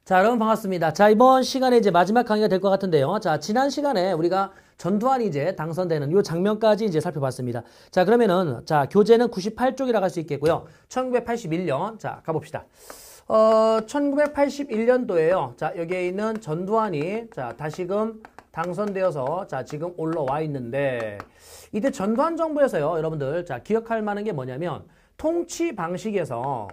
자, 여러분 반갑습니다. 자, 이번 시간에 이제 마지막 강의가 될 것 같은데요. 자, 지난 시간에 우리가 전두환이 이제 당선되는 이 장면까지 이제 살펴봤습니다. 자, 그러면은, 자, 교재는 98쪽이라고 할 수 있겠고요. 1981년, 자, 가봅시다. 1981년도에요. 자, 여기에 있는 전두환이, 자, 다시금 당선되어서, 자, 지금 올라와 있는데, 이때 전두환 정부에서요, 여러분들, 자, 기억할 만한 게 뭐냐면, 통치 방식에서,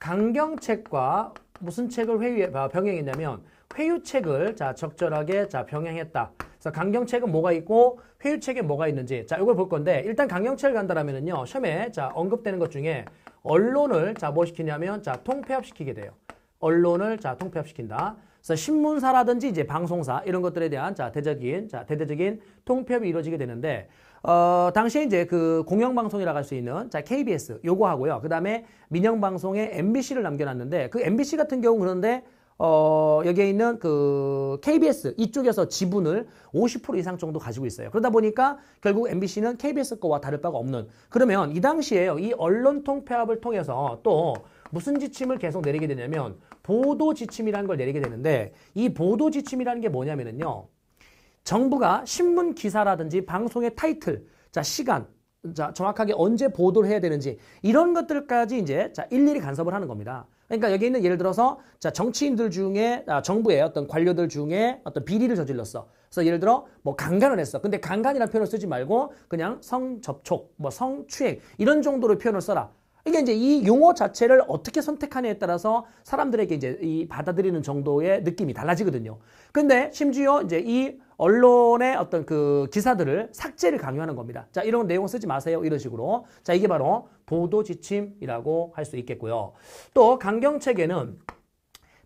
강경책과 무슨 책을 병행했냐면 회유책을 자 적절하게 자 병행했다. 그래서 강경책은 뭐가 있고 회유책에 뭐가 있는지 자 이걸 볼 건데 일단 강경책을 간다라면은요 시험에 자 언급되는 것 중에 언론을 자 뭐 시키냐면 자 통폐합시키게 돼요. 언론을 자 통폐합시킨다. 그래서 신문사라든지 이제 방송사 이런 것들에 대한 자 대대적인 통폐합이 이루어지게 되는데 당시에 이제 그 공영방송이라고 할 수 있는 자 KBS 요거 하고요. 그 다음에 민영방송에 MBC를 남겨놨는데 그 MBC 같은 경우 그런데 여기에 있는 그 KBS 이쪽에서 지분을 50% 이상 정도 가지고 있어요. 그러다 보니까 결국 MBC는 KBS 거와 다를 바가 없는 그러면 이 당시에요. 이 언론 통폐합을 통해서 또 무슨 지침을 계속 내리게 되냐면 보도 지침이라는 걸 내리게 되는데 이 보도 지침이라는 게 뭐냐면은요. 정부가 신문 기사라든지 방송의 타이틀, 자 시간, 자 정확하게 언제 보도를 해야 되는지 이런 것들까지 이제 자 일일이 간섭을 하는 겁니다. 그러니까 여기 있는 예를 들어서 자 정치인들 중에 정부의 어떤 관료들 중에 어떤 비리를 저질렀어. 그래서 예를 들어 뭐 강간을 했어. 근데 강간이라는 표현을 쓰지 말고 그냥 성접촉, 뭐 성추행 이런 정도로 표현을 써라. 이게 이제 이 용어 자체를 어떻게 선택하냐에 따라서 사람들에게 이제 이 받아들이는 정도의 느낌이 달라지거든요. 근데 심지어 이제 이 언론의 어떤 그 기사들을 삭제를 강요하는 겁니다. 자, 이런 내용 쓰지 마세요. 이런 식으로. 자, 이게 바로 보도 지침이라고 할 수 있겠고요. 또 강경책에는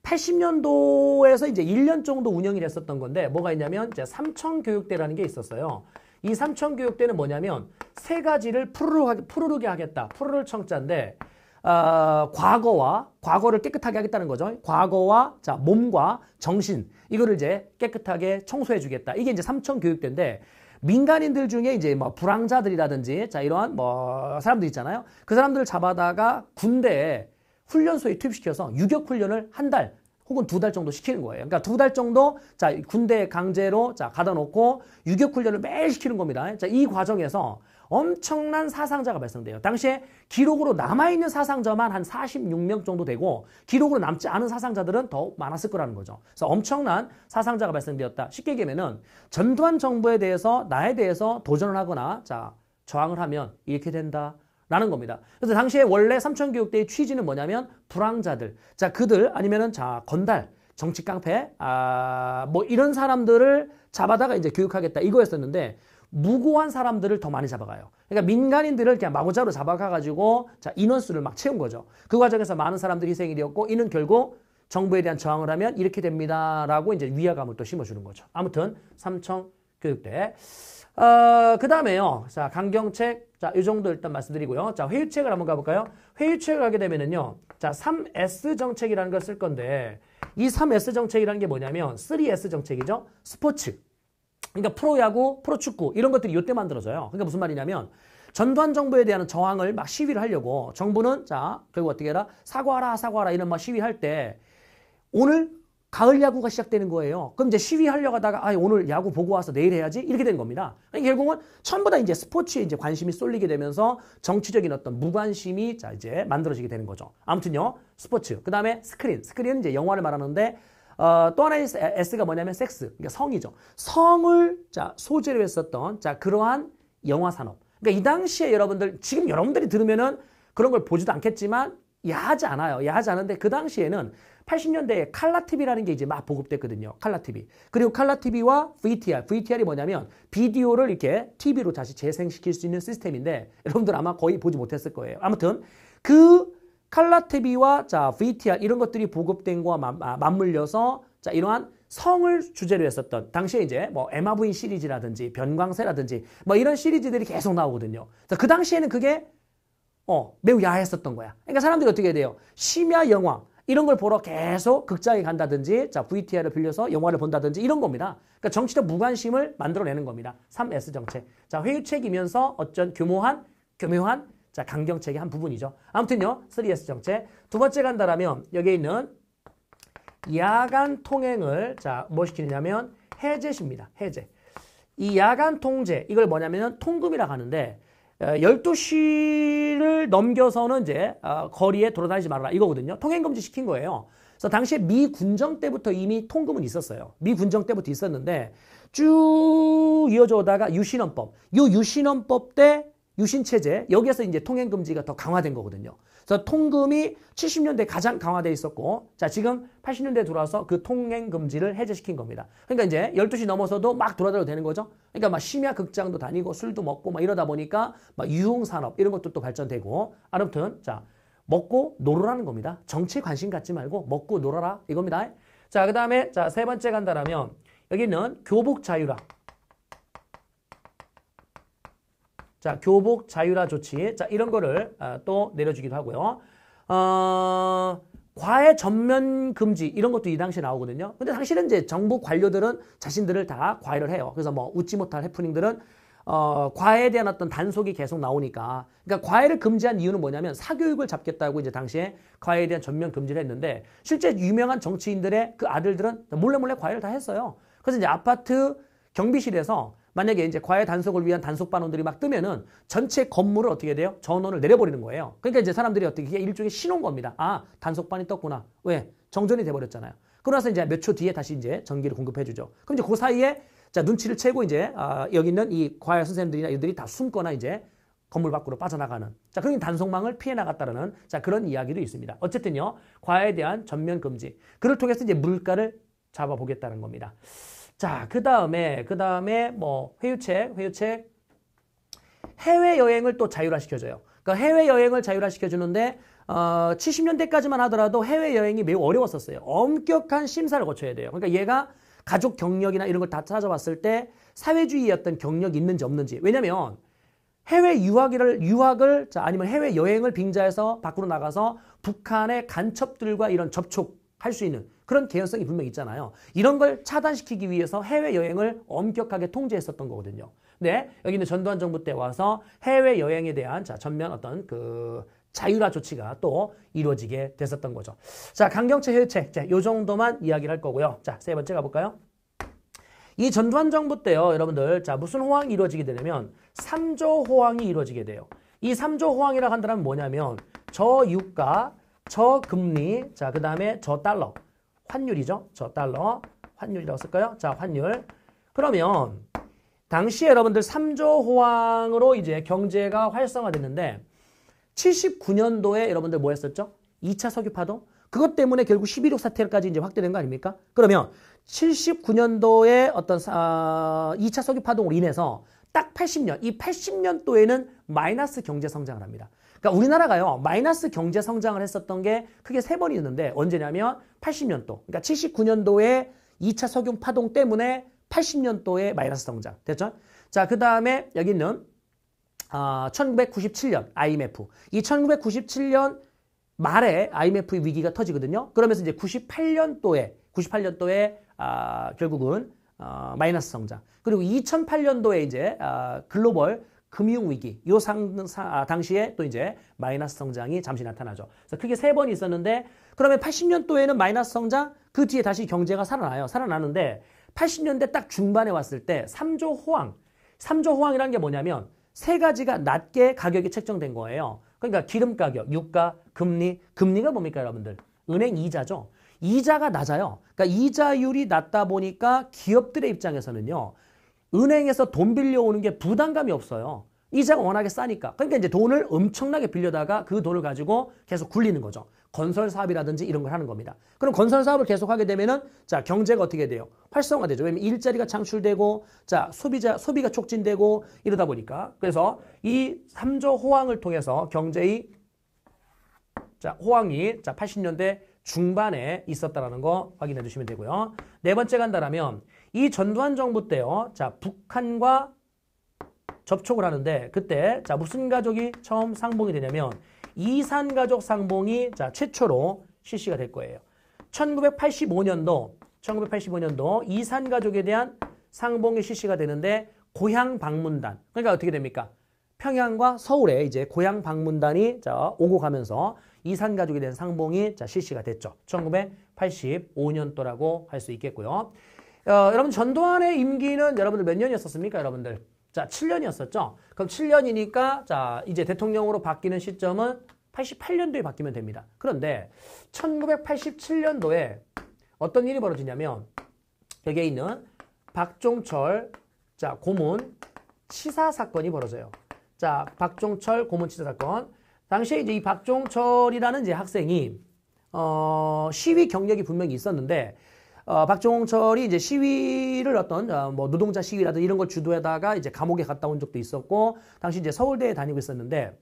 80년도에서 이제 1년 정도 운영이 됐었던 건데 뭐가 있냐면 이제 삼청교육대라는 게 있었어요. 이 삼청교육대는 뭐냐면 세 가지를 푸르르게 하겠다. 푸르르 청자인데 과거를 깨끗하게 하겠다는 거죠. 과거와 자 몸과 정신 이거를 이제 깨끗하게 청소해 주겠다. 이게 이제 삼청교육대인데 민간인들 중에 이제 뭐 불황자들이라든지 자 이러한 뭐 사람들 있잖아요. 그 사람들을 잡아다가 군대에 훈련소에 투입시켜서 유격 훈련을 한 달 혹은 2달 정도 시키는 거예요. 그러니까 2달 정도 자 군대에 강제로 자 가다 놓고 유격 훈련을 매일 시키는 겁니다. 자, 이 과정에서 엄청난 사상자가 발생돼요. 당시에 기록으로 남아있는 사상자만 한 46명 정도 되고 기록으로 남지 않은 사상자들은 더 많았을 거라는 거죠. 그래서 엄청난 사상자가 발생되었다. 쉽게 얘기하면은 전두환 정부에 대해서 나에 대해서 도전을 하거나 자 저항을 하면 이렇게 된다. 라는 겁니다. 그래서 당시에 원래 삼청교육대의 취지는 뭐냐면 불황자들, 자 그들 아니면은 자 건달, 정치 깡패, 뭐 이런 사람들을 잡아다가 이제 교육하겠다 이거였었는데 무고한 사람들을 더 많이 잡아가요. 그러니까 민간인들을 그냥 마구잡이로 잡아가가지고 자 인원수를 막 채운 거죠. 그 과정에서 많은 사람들이 희생이 되었고 이는 결국 정부에 대한 저항을 하면 이렇게 됩니다라고 이제 위화감을 또 심어주는 거죠. 아무튼 삼청교육대. 그 다음에요. 자, 강경책. 자, 이 정도 일단 말씀드리고요. 자, 회유책을 한번 가볼까요? 회유책을 하게 되면은요. 자, 3S 정책이라는 걸 쓸 건데, 이 3S 정책이라는 게 뭐냐면, 3S 정책이죠? 스포츠. 그러니까 프로야구, 프로축구, 이런 것들이 이때 만들어져요. 그러니까 무슨 말이냐면, 전두환 정부에 대한 저항을 막 시위를 하려고, 정부는, 자, 결국 어떻게 해라? 사과하라, 이런 막 시위할 때, 오늘 가을 야구가 시작되는 거예요. 그럼 이제 시위하려고 하다가 오늘 야구 보고 와서 내일 해야지 이렇게 되는 겁니다. 그러니까 결국은 전부 다 이제 스포츠에 이제 관심이 쏠리게 되면서 정치적인 어떤 무관심이 자 이제 만들어지게 되는 거죠. 아무튼요 스포츠. 그 다음에 스크린은 이제 영화를 말하는데 또 하나의 S가 뭐냐면 섹스, 그러니까 성이죠. 성을 자 소재로 했었던 자 그러한 영화 산업. 그러니까 이 당시에 여러분들 지금 여러분들이 들으면은 그런 걸 보지도 않겠지만 야하지 않아요. 야하지 않은데 그 당시에는 80년대에 칼라TV라는 게 이제 막 보급됐거든요. 칼라TV. 그리고 칼라TV와 VTR이 뭐냐면 비디오를 이렇게 TV로 다시 재생시킬 수 있는 시스템인데 여러분들 아마 거의 보지 못했을 거예요. 아무튼 그 칼라TV와 자 VTR 이런 것들이 보급된 거와 맞물려서 자 이러한 성을 주제로 했었던 당시에 이제 뭐 에마 부인 시리즈라든지 변광세라든지 뭐 이런 시리즈들이 계속 나오거든요. 그 당시에는 그게 매우 야했었던 거야. 그러니까 사람들이 어떻게 해야 돼요? 심야 영화 이런 걸 보러 계속 극장에 간다든지 자 VTR을 빌려서 영화를 본다든지 이런 겁니다. 그러니까 정치적 무관심을 만들어내는 겁니다. 3S 정책. 자 회유책이면서 어쩐 교묘한 자, 강경책의 한 부분이죠. 아무튼요, 3S 정책. 두 번째 간다라면 여기에 있는 야간 통행을 자, 뭐 시키느냐면 해제십니다. 해제. 이 야간 통제, 이걸 뭐냐면 통금이라고 하는데 12시를 넘겨서는 이제 거리에 돌아다니지 말아라 이거거든요. 통행금지 시킨 거예요. 그래서 당시에 미 군정 때부터 이미 통금은 있었어요. 미 군정 때부터 있었는데 쭉 이어져 오다가 유신헌법, 이 유신헌법 때 유신체제, 여기에서 이제 통행금지가 더 강화된 거거든요. 그래서 통금이 70년대 가장 강화되어 있었고, 자, 지금 80년대에 들어와서 그 통행금지를 해제시킨 겁니다. 그러니까 이제 12시 넘어서도 막 돌아다녀도 되는 거죠. 그러니까 막 심야 극장도 다니고 술도 먹고 막 이러다 보니까 막 유흥산업 이런 것도 또 발전되고, 아무튼, 자, 먹고 놀으라는 겁니다. 정치에 관심 갖지 말고 먹고 놀아라 이겁니다. 자, 그 다음에, 자, 세 번째 간다라면, 여기는 교복 자유화. 자, 교복 자유화 조치. 자, 이런 거를 또 내려주기도 하고요. 과외 전면 금지 이런 것도 이 당시에 나오거든요. 근데 사실은 이제 정부 관료들은 자신들을 다 과외를 해요. 그래서 뭐 웃지 못할 해프닝들은 과외에 대한 어떤 단속이 계속 나오니까. 그러니까 과외를 금지한 이유는 뭐냐면 사교육을 잡겠다고 이제 당시에 과외에 대한 전면 금지를 했는데 실제 유명한 정치인들의 그 아들들은 몰래 과외를 다 했어요. 그래서 이제 아파트 경비실에서 만약에 이제 과외 단속을 위한 단속 반원들이 막 뜨면은 전체 건물을 어떻게 돼요? 전원을 내려버리는 거예요. 그러니까 이제 사람들이 어떻게 이게 일종의 신호인 겁니다. 아, 단속반이 떴구나. 왜? 정전이 돼버렸잖아요. 그러나서 이제 몇 초 뒤에 다시 이제 전기를 공급해주죠. 그럼 이제 그 사이에 자, 눈치를 채고 이제 여기 있는 이 과외 선생님들이나 이들이 다 숨거나 이제 건물 밖으로 빠져나가는. 자, 그러니 단속망을 피해 나갔다라는 자, 그런 이야기도 있습니다. 어쨌든요, 과외에 대한 전면 금지. 그를 통해서 이제 물가를 잡아보겠다는 겁니다. 자, 그 다음에 뭐 회유책 해외여행을 또 자율화시켜줘요. 그러니까 해외여행을 자율화시켜주는데 70년대까지만 하더라도 해외여행이 매우 어려웠었어요. 엄격한 심사를 거쳐야 돼요. 그러니까 얘가 가족 경력이나 이런 걸 다 찾아봤을 때 사회주의의 어떤 경력이 있는지 없는지. 왜냐면 해외 유학을 자, 아니면 해외여행을 빙자해서 밖으로 나가서 북한의 간첩들과 이런 접촉할 수 있는 그런 개연성이 분명히 있잖아요. 이런 걸 차단시키기 위해서 해외여행을 엄격하게 통제했었던 거거든요. 네, 여기는 전두환 정부 때 와서 해외여행에 대한 자, 전면 어떤 그 자율화 조치가 또 이루어지게 됐었던 거죠. 자, 강경책 해외책. 자, 요 정도만 이야기를 할 거고요. 자, 세 번째 가볼까요? 이 전두환 정부 때요, 여러분들. 자, 무슨 호황이 이루어지게 되냐면 3조 호황이 이루어지게 돼요. 이 3조 호황이라고 한다면 뭐냐면 저유가, 저금리, 자, 그 다음에 저달러. 환율이죠. 저달러. 환율이라고 쓸까요? 자, 환율. 그러면 당시에 여러분들 3조 호황으로 이제 경제가 활성화됐는데 79년도에 여러분들 뭐 했었죠? 2차 석유 파동? 그것 때문에 결국 11.6 사태까지 이제 확대된 거 아닙니까? 그러면 79년도에 어떤 2차 석유 파동으로 인해서 딱 80년, 이 80년도에는 마이너스 경제 성장을 합니다. 그러니까 우리나라가요, 마이너스 경제 성장을 했었던 게 크게 3번 있는데 언제냐면 80년도. 그러니까 79년도에 2차 석유 파동 때문에 80년도에 마이너스 성장. 됐죠? 자, 그 다음에 여기 있는 1997년 IMF. 이 1997년 말에 IMF 위기가 터지거든요. 그러면서 이제 98년도에 결국은 마이너스 성장. 그리고 2008년도에 이제 글로벌 금융위기, 요 당시에 또 이제 마이너스 성장이 잠시 나타나죠. 그래서 크게 3번이 있었는데, 그러면 80년도에는 마이너스 성장, 그 뒤에 다시 경제가 살아나요. 살아나는데, 80년대 딱 중반에 왔을 때 3조 호황. 3조 호황이라는 게 뭐냐면, 3가지가 낮게 가격이 책정된 거예요. 그러니까 기름 가격, 유가, 금리. 금리가 뭡니까, 여러분들? 은행 이자죠. 이자가 낮아요. 그러니까 이자율이 낮다 보니까 기업들의 입장에서는요, 은행에서 돈 빌려오는 게 부담감이 없어요. 이자가 워낙에 싸니까. 그러니까 이제 돈을 엄청나게 빌려다가 그 돈을 가지고 계속 굴리는 거죠. 건설 사업이라든지 이런 걸 하는 겁니다. 그럼 건설 사업을 계속 하게 되면은 자, 경제가 어떻게 돼요? 활성화되죠. 왜냐면 일자리가 창출되고 자, 소비가 촉진되고 이러다 보니까. 그래서 이 3조 호황을 통해서 경제의 자, 호황이 자, 80년대 중반에 있었다라는 거 확인해 주시면 되고요. 네 번째 간다라면 이 전두환 정부 때요. 자, 북한과 접촉을 하는데 그때 자, 무슨 가족이 처음 상봉이 되냐면 이산 가족 상봉이 자, 최초로 실시가 될 거예요. 1985년도 이산 가족에 대한 상봉이 실시가 되는데 고향 방문단. 그러니까 어떻게 됩니까? 평양과 서울에 이제 고향 방문단이 자, 오고 가면서 이산 가족에 대한 상봉이 자, 실시가 됐죠. 1985년도라고 할 수 있겠고요. 여러분 전두환의 임기는 여러분들 몇 년이었습니까, 여러분들? 자, 7년이었었죠. 그럼 7년이니까 자, 이제 대통령으로 바뀌는 시점은 88년도에 바뀌면 됩니다. 그런데 1987년도에 어떤 일이 벌어지냐면 여기에 있는 박종철 자, 고문 치사 사건이 벌어져요. 자, 박종철 고문 치사 사건. 당시에 이제 이 박종철이라는 이제 학생이 시위 경력이 분명히 있었는데 박종철이 이제 시위를 어떤 뭐 노동자 시위라든지 이런 걸 주도하다가 이제 감옥에 갔다 온 적도 있었고 당시 이제 서울대에 다니고 있었는데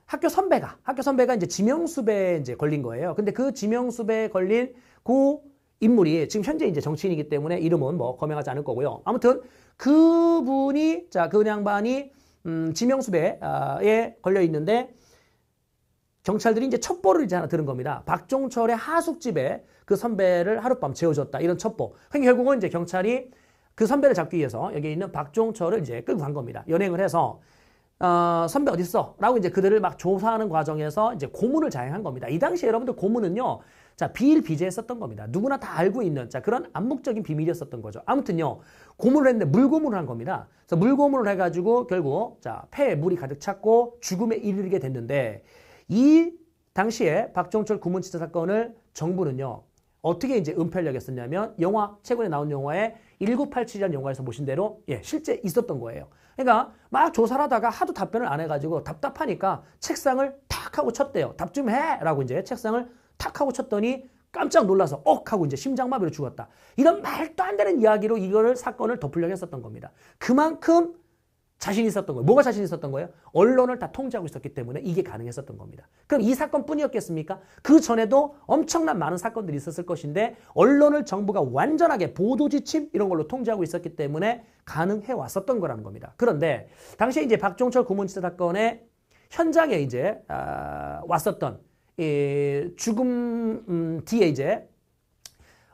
학교 선배가 이제 지명수배에 이제 걸린 거예요. 근데 그 지명수배에 걸린 그 인물이 지금 현재 이제 정치인이기 때문에 이름은 뭐 거명하지 않을 거고요. 아무튼 그분이 자, 그 양반이 지명수배에 걸려 있는데 경찰들이 이제 첩보를 이제 하나 들은 겁니다. 박종철의 하숙집에 그 선배를 하룻밤 재워줬다. 이런 첩보. 그러니까 결국은 이제 경찰이 그 선배를 잡기 위해서 여기 있는 박종철을 이제 끌고 간 겁니다. 연행을 해서 선배 어딨어? 라고 이제 그들을 막 조사하는 과정에서 이제 고문을 자행한 겁니다. 이 당시에 여러분들 고문은요, 자, 비일비재했었던 겁니다. 누구나 다 알고 있는, 자, 그런 암묵적인 비밀이었었던 거죠. 아무튼요, 고문을 했는데 물고문을 한 겁니다. 그래서 물고문을 해가지고 결국, 자, 폐에 물이 가득 찼고 죽음에 이르게 됐는데, 이 당시에 박종철 고문치사 사건을 정부는요, 어떻게 이제 은폐하려고 했었냐면, 최근에 나온 영화에 1987이라는 영화에서 보신 대로, 예, 실제 있었던 거예요. 그러니까 막 조사를 하다가 하도 답변을 안 해가지고 답답하니까 책상을 탁 하고 쳤대요. 답 좀 해! 라고 이제 책상을 탁 하고 쳤더니 깜짝 놀라서 하고 이제 심장마비로 죽었다. 이런 말도 안 되는 이야기로 이거를 사건을 덮으려고 했었던 겁니다. 그만큼 자신 있었던 거예요. 뭐가 자신 있었던 거예요? 언론을 다 통제하고 있었기 때문에 이게 가능했었던 겁니다. 그럼 이 사건뿐이었겠습니까? 그 전에도 엄청난 많은 사건들이 있었을 것인데 언론을 정부가 완전하게 보도지침 이런 걸로 통제하고 있었기 때문에 가능해 왔었던 거라는 겁니다. 그런데 당시에 이제 박종철 고문치사 사건의 현장에 이제 왔었던 죽음 뒤에 이제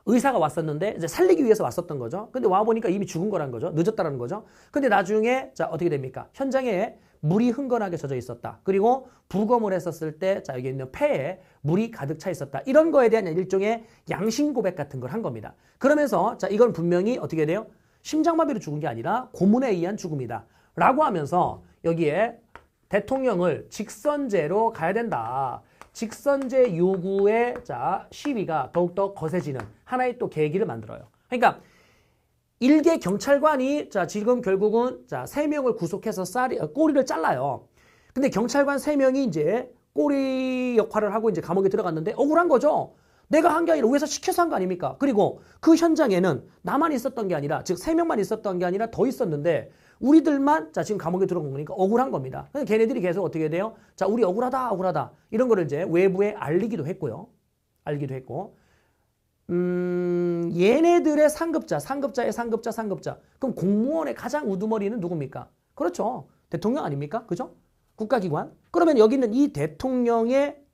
의사가 왔었는데 이제 살리기 위해서 왔었던 거죠. 근데 와보니까 이미 죽은 거란 거죠. 늦었다라는 거죠. 근데 나중에 자, 어떻게 됩니까? 현장에 물이 흥건하게 젖어 있었다. 그리고 부검을 했었을 때 자, 여기 있는 폐에 물이 가득 차 있었다. 이런 거에 대한 일종의 양심 고백 같은 걸 한 겁니다. 그러면서 자, 이건 분명히 어떻게 돼요? 심장마비로 죽은 게 아니라 고문에 의한 죽음이다. 라고 하면서 여기에 대통령을 직선제로 가야 된다. 직선제 요구의 자, 시위가 더욱더 거세지는 하나의 또 계기를 만들어요. 그러니까 일개 경찰관이 자, 지금 결국은 자, 3명을 구속해서 꼬리를 잘라요. 근데 경찰관 3명이 이제 꼬리 역할을 하고 이제 감옥에 들어갔는데 억울한 거죠. 내가 한 게 아니라 위에서 시켜서 한 거 아닙니까? 그리고 그 현장에는 나만 있었던 게 아니라 즉 3명만 있었던 게 아니라 더 있었는데 우리들만 자, 지금 감옥에 들어간 거니까 억울한 겁니다. 그러니까 걔네들이 계속 어떻게 돼요? 자, 우리 억울하다. 이런 거를 이제 외부에 알리기도 했고요. 얘네들의 상급자의 상급자. 그럼 공무원의 가장 우두머리는 누굽니까? 그렇죠. 대통령 아닙니까? 그죠? 국가기관. 그러면 여기 있는 이 대통령의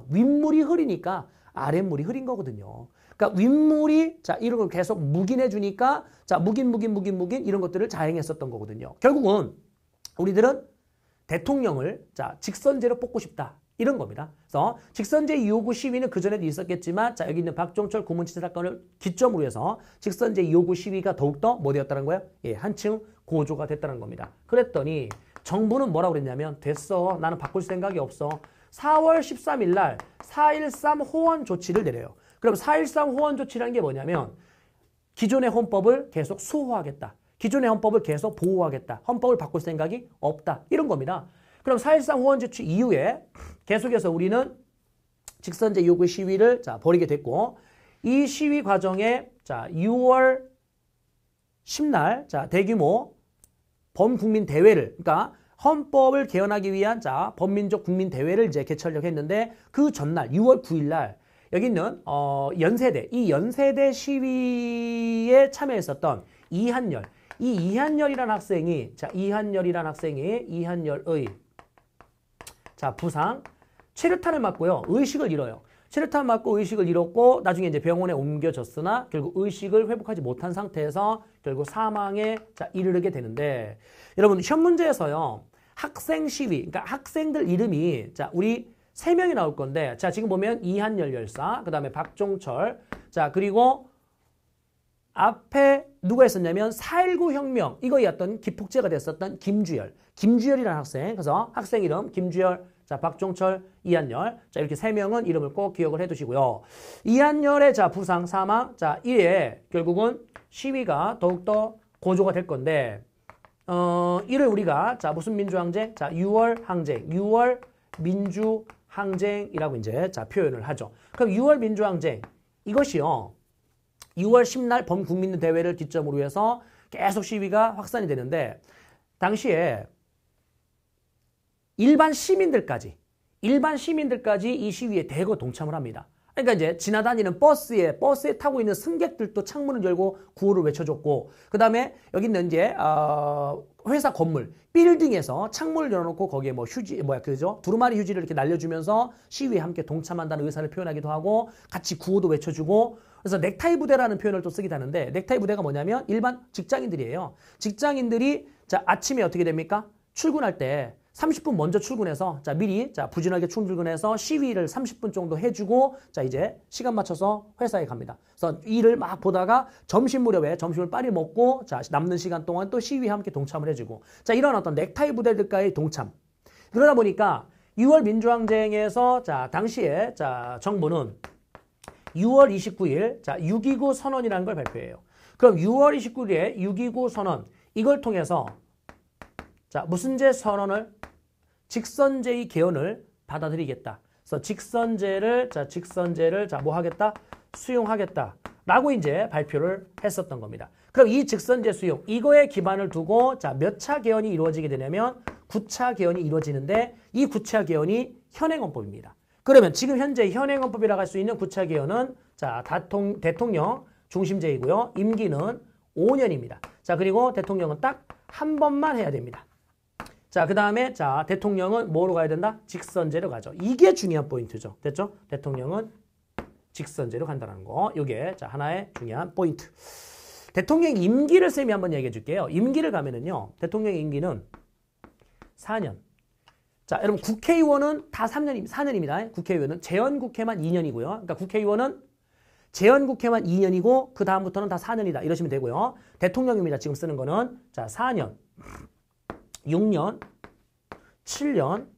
윗물이 흐리니까 아랫물이 흐린 거거든요. 그러니까 윗물이 자, 이런 걸 계속 묵인해 주니까 자, 묵인 이런 것들을 자행했었던 거거든요. 결국은 우리들은 대통령을 자, 직선제로 뽑고 싶다. 이런 겁니다. 그래서 직선제 요구 시위는 그전에도 있었겠지만 자, 여기 있는 박종철 고문치사 사건을 기점으로 해서 직선제 요구 시위가 더욱더 뭐 되었다는 거예요? 예, 한층 고조가 됐다는 겁니다. 그랬더니 정부는 뭐라고 그랬냐면 됐어. 나는 바꿀 생각이 없어. 4월 13일 날 4.13 호원 조치를 내려요. 그럼 4.13 호원 조치라는 게 뭐냐면 기존의 헌법을 계속 수호하겠다. 기존의 헌법을 계속 보호하겠다. 헌법을 바꿀 생각이 없다. 이런 겁니다. 그럼 4.13 호원 조치 이후에 계속해서 우리는 직선제 요구 시위를 자, 벌이게 됐고 이 시위 과정에 자, 6월 10날 자, 대규모 범국민 대회를 그러니까 헌법을 개헌하기 위한 자, 범민족 국민 대회를 이제 개최하려고 했는데 그 전날 6월 9일 날 여기 있는 연세대, 이 연세대 시위에 참여했었던 이한열, 이 이한열이라는 학생이 자, 이한열의 자, 부상, 최루탄을 맞고요. 의식을 잃어요. 치료탄 맞고 의식을 잃었고 나중에 이제 병원에 옮겨졌으나 결국 의식을 회복하지 못한 상태에서 결국 사망에 이르게 되는데 여러분 시험 문제에서요. 학생 시위, 그러니까 학생들 이름이 우리 3명이 나올 건데 지금 보면 이한열 열사, 그 다음에 박종철, 그리고 앞에 누가 있었냐면 4.19 혁명, 이거였던 기폭제가 됐었던 김주열이라는 학생. 그래서 학생 이름 김주열, 박종철, 이한열. 이렇게 3명은 이름을 꼭 기억을 해두시고요. 이한열의 부상, 사망. 이에 결국은 시위가 더욱더 고조가 될 건데, 이를 우리가 무슨 민주항쟁? 6월 항쟁, 6월 민주항쟁이라고 이제 표현을 하죠. 그럼 6월 민주항쟁 이것이요. 6월 10날 범국민대회를 기점으로 해서 계속 시위가 확산이 되는데 당시에 일반 시민들까지 이 시위에 대거 동참을 합니다. 그러니까 이제 지나다니는 버스에 타고 있는 승객들도 창문을 열고 구호를 외쳐줬고 그 다음에 여기 있는 이제 회사 건물 빌딩에서 창문을 열어놓고 거기에 두루마리 휴지를 이렇게 날려주면서 시위에 함께 동참한다는 의사를 표현하기도 하고 같이 구호도 외쳐주고 그래서 넥타이 부대라는 표현을 또 쓰기도 하는데 넥타이 부대가 뭐냐면 일반 직장인들이에요. 직장인들이 아침에 어떻게 됩니까? 출근할 때 30분 먼저 출근해서 미리 부진하게 출근해서 시위를 30분 정도 해주고 이제 시간 맞춰서 회사에 갑니다. 그래서 일을 막 보다가 점심 무렵에 점심을 빨리 먹고 남는 시간 동안 또 시위에 함께 동참을 해주고 이런 어떤 넥타이 부대들과의 동참. 그러다 보니까 6월 민주항쟁에서 당시에 정부는 6월 29일 6.29 선언이라는 걸 발표해요. 그럼 6월 29일에 6.29 선언 이걸 통해서 무슨 제 선언을? 직선제의 개헌을 받아들이겠다. 그래서 직선제를 뭐 하겠다? 수용하겠다라고 이제 발표를 했었던 겁니다. 그럼 이 직선제 수용 이거에 기반을 두고 몇 차 개헌이 이루어지게 되냐면 9차 개헌이 이루어지는데 이 9차 개헌이 현행헌법입니다. 그러면 지금 현재 현행헌법이라고 할 수 있는 9차 개헌은 대통령 중심제이고요. 임기는 5년입니다. 그리고 대통령은 딱 한 번만 해야 됩니다. 그 다음에 대통령은 뭐로 가야 된다? 직선제로 가죠. 이게 중요한 포인트죠. 됐죠? 대통령은 직선제로 간다는 거. 이게 하나의 중요한 포인트. 대통령 임기를 쌤이 한번 얘기해 줄게요. 임기를 가면은요. 대통령의 임기는 4년. 여러분 국회의원은 다 4년입니다. 국회의원은 재헌국회만 2년이고요. 그러니까 국회의원은 재헌국회만 2년이고 그 다음부터는 다 4년이다. 이러시면 되고요. 대통령입니다. 지금 쓰는 거는 4년. 6년, 7년,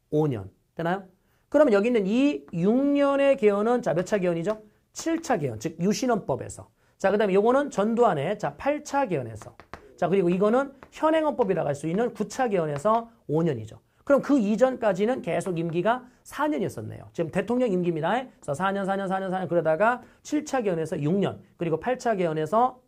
5년. 되나요? 그러면 여기 있는 이 6년의 개헌은 몇 차 개헌이죠? 7차 개헌, 즉 유신헌법에서. 그 다음에 요거는 전두환의 8차 개헌에서. 그리고 이거는 현행헌법이라고 할 수 있는 9차 개헌에서 5년이죠. 그럼 그 이전까지는 계속 임기가 4년이었었네요. 지금 대통령 임기입니다. 그래서 4년 그러다가 7차 개헌에서 6년, 그리고 8차 개헌에서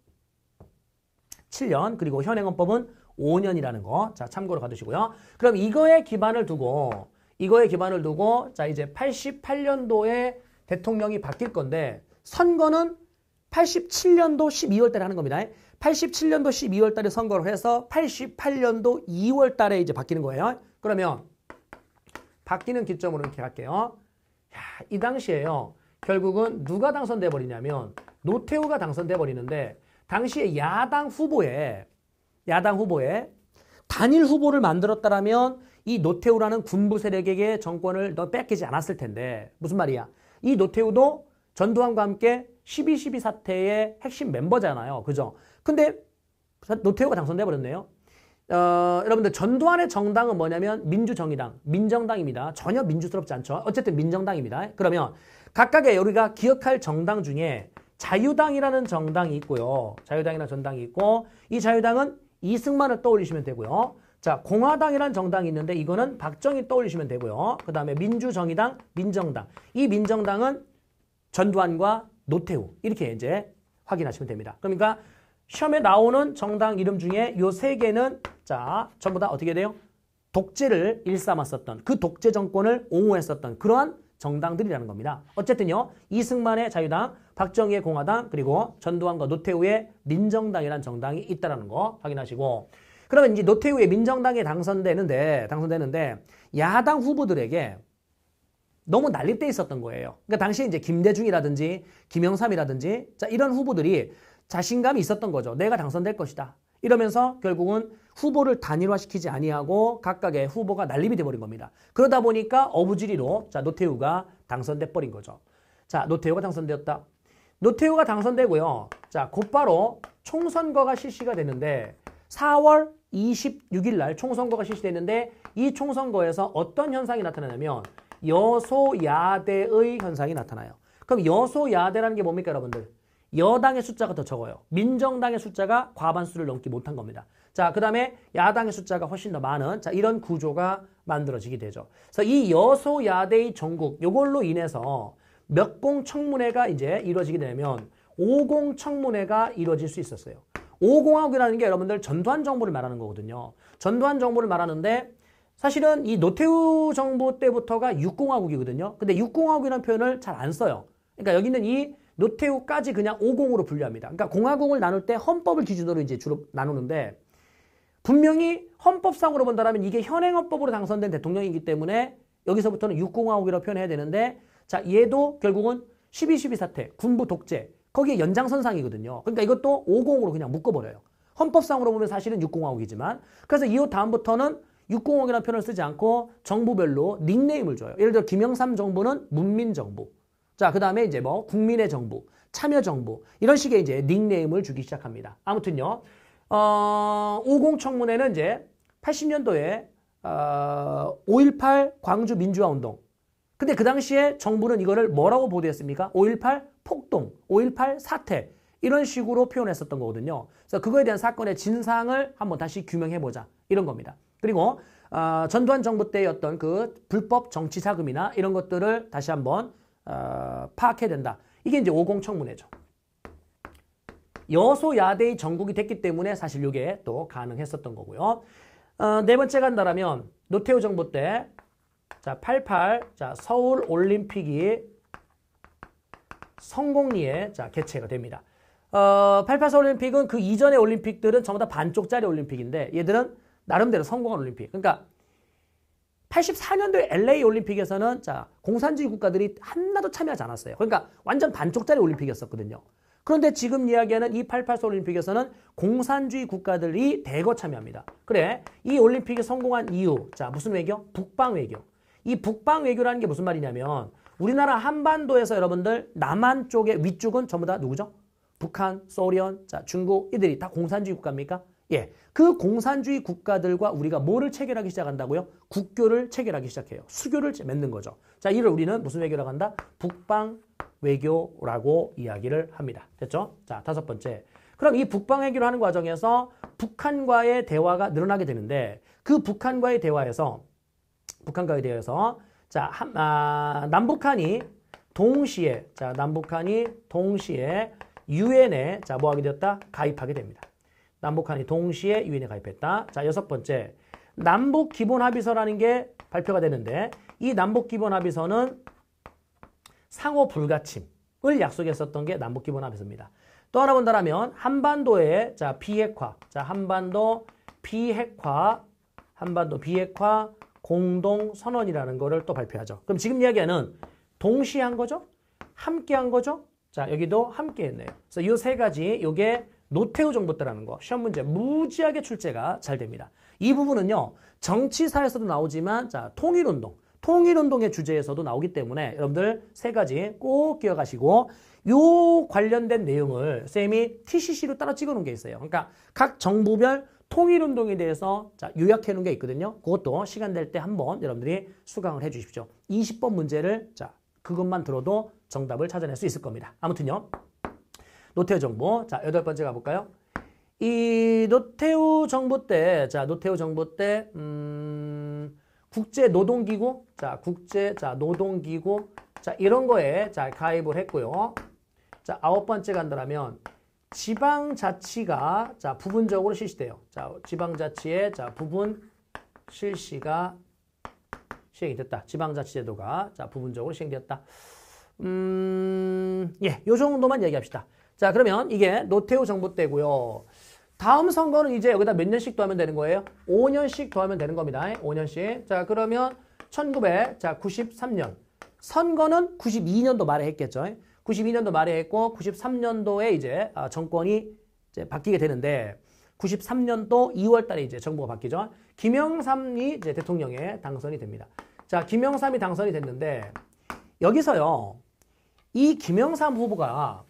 7년, 그리고 현행헌법은 5년이라는 거 참고로 가두시고요. 그럼 이거에 기반을 두고 이제 88년도에 대통령이 바뀔 건데 선거는 87년도 12월 달에 하는 겁니다. 87년도 12월 달에 선거를 해서 88년도 2월 달에 이제 바뀌는 거예요. 그러면 바뀌는 기점으로 이렇게 갈게요. 이 당시에요. 결국은 누가 당선돼 버리냐면 노태우가 당선돼 버리는데 당시에 야당 후보에 단일 후보를 만들었다라면 이 노태우라는 군부 세력에게 정권을 뺏기지 않았을 텐데 무슨 말이야? 이 노태우도 전두환과 함께 12.12 사태의 핵심 멤버잖아요. 그죠? 근데 노태우가 당선돼 버렸네요. 여러분들 전두환의 정당은 뭐냐면 민주정의당, 민정당입니다. 전혀 민주스럽지 않죠. 어쨌든 민정당입니다. 그러면 각각의 우리가 기억할 정당 중에 자유당이라는 정당이 있고요. 자유당이라는 정당이 있고 이 자유당은 이승만을 떠올리시면 되고요. 공화당이라는 정당이 있는데 이거는 박정희 떠올리시면 되고요. 그 다음에 민주정의당, 민정당. 이 민정당은 전두환과 노태우 이렇게 이제 확인하시면 됩니다. 그러니까 시험에 나오는 정당 이름 중에 요 세 개는 전부 다 어떻게 돼요? 독재를 일삼았었던 그 독재 정권을 옹호했었던 그러한 정당들이라는 겁니다. 어쨌든요. 이승만의 자유당, 박정희의 공화당, 그리고 전두환과 노태우의 민정당이라는 정당이 있다는 거 확인하시고 그러면 이제 노태우의 민정당에 당선되는데 야당 후보들에게 너무 난립돼 있었던 거예요. 그러니까 당시에 이제 김대중이라든지 김영삼이라든지 자, 이런 후보들이 자신감이 있었던 거죠. 내가 당선될 것이다. 이러면서 결국은 후보를 단일화시키지 아니하고 각각의 후보가 난립이 돼버린 겁니다. 그러다 보니까 어부지리로 자, 노태우가 당선돼 버린 거죠. 자, 노태우가 당선되었다. 노태우가 당선되고요. 자, 곧바로 총선거가 실시가 됐는데 4월 26일 날 총선거가 실시됐는데 이 총선거에서 어떤 현상이 나타나냐면 여소야대의 현상이 나타나요. 그럼 여소야대라는 게 뭡니까, 여러분들? 여당의 숫자가 더 적어요. 민정당의 숫자가 과반수를 넘지 못한 겁니다. 자, 그 다음에 야당의 숫자가 훨씬 더 많은 자, 이런 구조가 만들어지게 되죠. 그래서 이 여소야대의 전국, 요걸로 인해서 몇 공 청문회가 이제 이루어지게 되면 5공 청문회가 이루어질 수 있었어요. 5공화국이라는 게 여러분들 전두환 정부를 말하는 거거든요. 전두환 정부를 말하는데 사실은 이 노태우 정부 때부터가 6공화국이거든요. 근데 6공화국이라는 표현을 잘 안 써요. 그러니까 여기는 이 노태우까지 그냥 5공으로 분류합니다. 그러니까 공화국을 나눌 때 헌법을 기준으로 이제 주로 나누는데 분명히 헌법상으로 본다면 이게 현행헌법으로 당선된 대통령이기 때문에 여기서부터는 6공화국이라고 표현해야 되는데 자, 얘도 결국은 12.12 사태, 군부 독재 거기에 연장선상이거든요. 그러니까 이것도 5공으로 그냥 묶어버려요. 헌법상으로 보면 사실은 6공화국이지만 그래서 이후 다음부터는 6공화국이라는 표현을 쓰지 않고 정부별로 닉네임을 줘요. 예를 들어 김영삼 정부는 문민정부. 자, 그 다음에 이제 뭐 국민의 정부, 참여정부 이런 식의 이제 닉네임을 주기 시작합니다. 아무튼요, 5공 청문회는 이제 80년도에 5.18 광주 민주화운동. 근데 그 당시에 정부는 이거를 뭐라고 보도했습니까? 5.18 폭동, 5.18 사태 이런 식으로 표현했었던 거거든요. 그래서 그거에 대한 사건의 진상을 한번 다시 규명해보자 이런 겁니다. 그리고 전두환 정부 때의 어떤 그 불법 정치 자금이나 이런 것들을 다시 한번 파악해야 된다. 이게 이제 5공 청문회죠. 여소야대의 전국이 됐기 때문에 사실 이게 또 가능했었던 거고요. 네 번째가 한다라면 노태우 정부 때 자, 88 자, 서울 올림픽이 성공리에 자, 개최가 됩니다. 88 서울 올림픽은 그 이전의 올림픽들은 전부 다 반쪽짜리 올림픽인데 얘들은 나름대로 성공한 올림픽. 그러니까 84년도에 LA 올림픽에서는 자, 공산주의 국가들이 하나도 참여하지 않았어요. 그러니까 완전 반쪽짜리 올림픽이었었거든요. 그런데 지금 이야기하는 이 88 서울 올림픽에서는 공산주의 국가들이 대거 참여합니다. 그래, 이 올림픽이 성공한 이유, 자, 무슨 외교? 북방 외교. 이 북방 외교라는 게 무슨 말이냐면 우리나라 한반도에서 여러분들 남한 쪽의 위쪽은 전부 다 누구죠? 북한, 소련, 자, 중국 이들이 다 공산주의 국가입니까? 예, 그 공산주의 국가들과 우리가 뭐를 체결하기 시작한다고요? 국교를 체결하기 시작해요. 수교를 맺는 거죠. 자, 이를 우리는 무슨 외교라고 한다? 북방 외교라고 이야기를 합니다. 됐죠? 자, 다섯 번째. 그럼 이 북방 외교를 하는 과정에서 북한과의 대화가 늘어나게 되는데 그 북한과의 대화에서 자, 남북한이 동시에 유엔에 자, 뭐 하게 되었다? 가입하게 됩니다. 남북한이 동시에 유엔에 가입했다. 자, 여섯 번째. 남북기본합의서라는 게 발표가 되는데 이 남북기본합의서는 상호 불가침을 약속했었던 게 남북기본합의서입니다. 또 하나 본다면 한반도의 자, 비핵화. 자, 한반도 비핵화 공동선언이라는 거를 또 발표하죠. 그럼 지금 이야기하는 동시에 한 거죠? 함께 한 거죠? 자, 여기도 함께 했네요. 그래서 이 세 가지, 요게 노태우 정부 때라는 거. 시험 문제 무지하게 출제가 잘 됩니다. 이 부분은요, 정치사에서도 나오지만, 자, 통일운동의 주제에서도 나오기 때문에 여러분들 세 가지 꼭 기억하시고, 요 관련된 내용을 쌤이 TCC로 따로 찍어 놓은 게 있어요. 그러니까 각 정부별 통일운동에 대해서 자, 요약해 놓은 게 있거든요. 그것도 시간 될 때 한번 여러분들이 수강을 해 주십시오. 20번 문제를 자, 그것만 들어도 정답을 찾아낼 수 있을 겁니다. 아무튼요. 노태우 정부. 자, 여덟 번째 가볼까요? 이 노태우 정부 때, 국제노동기구, 노동기구, 자, 이런 거에, 자, 가입을 했고요. 자, 아홉 번째 간다면, 지방자치가, 자, 부분적으로 실시돼요. 자, 지방자치의, 자, 부분 실시가 시행이 됐다. 지방자치제도가, 자, 부분적으로 시행되었다. 예, 요 정도만 얘기합시다. 자, 그러면 이게 노태우 정부 때고요. 다음 선거는 이제 여기다 몇 년씩 더하면 되는 거예요? 5년씩 더하면 되는 겁니다. 5년씩. 자, 그러면 1993년. 선거는 92년도 말에 했겠죠. 92년도 말에 했고 93년도에 이제 정권이 이제 바뀌게 되는데 93년도 2월 달에 이제 정부가 바뀌죠. 김영삼이 이제 대통령에 당선이 됩니다. 자, 김영삼이 당선이 됐는데 여기서요. 이 김영삼 후보가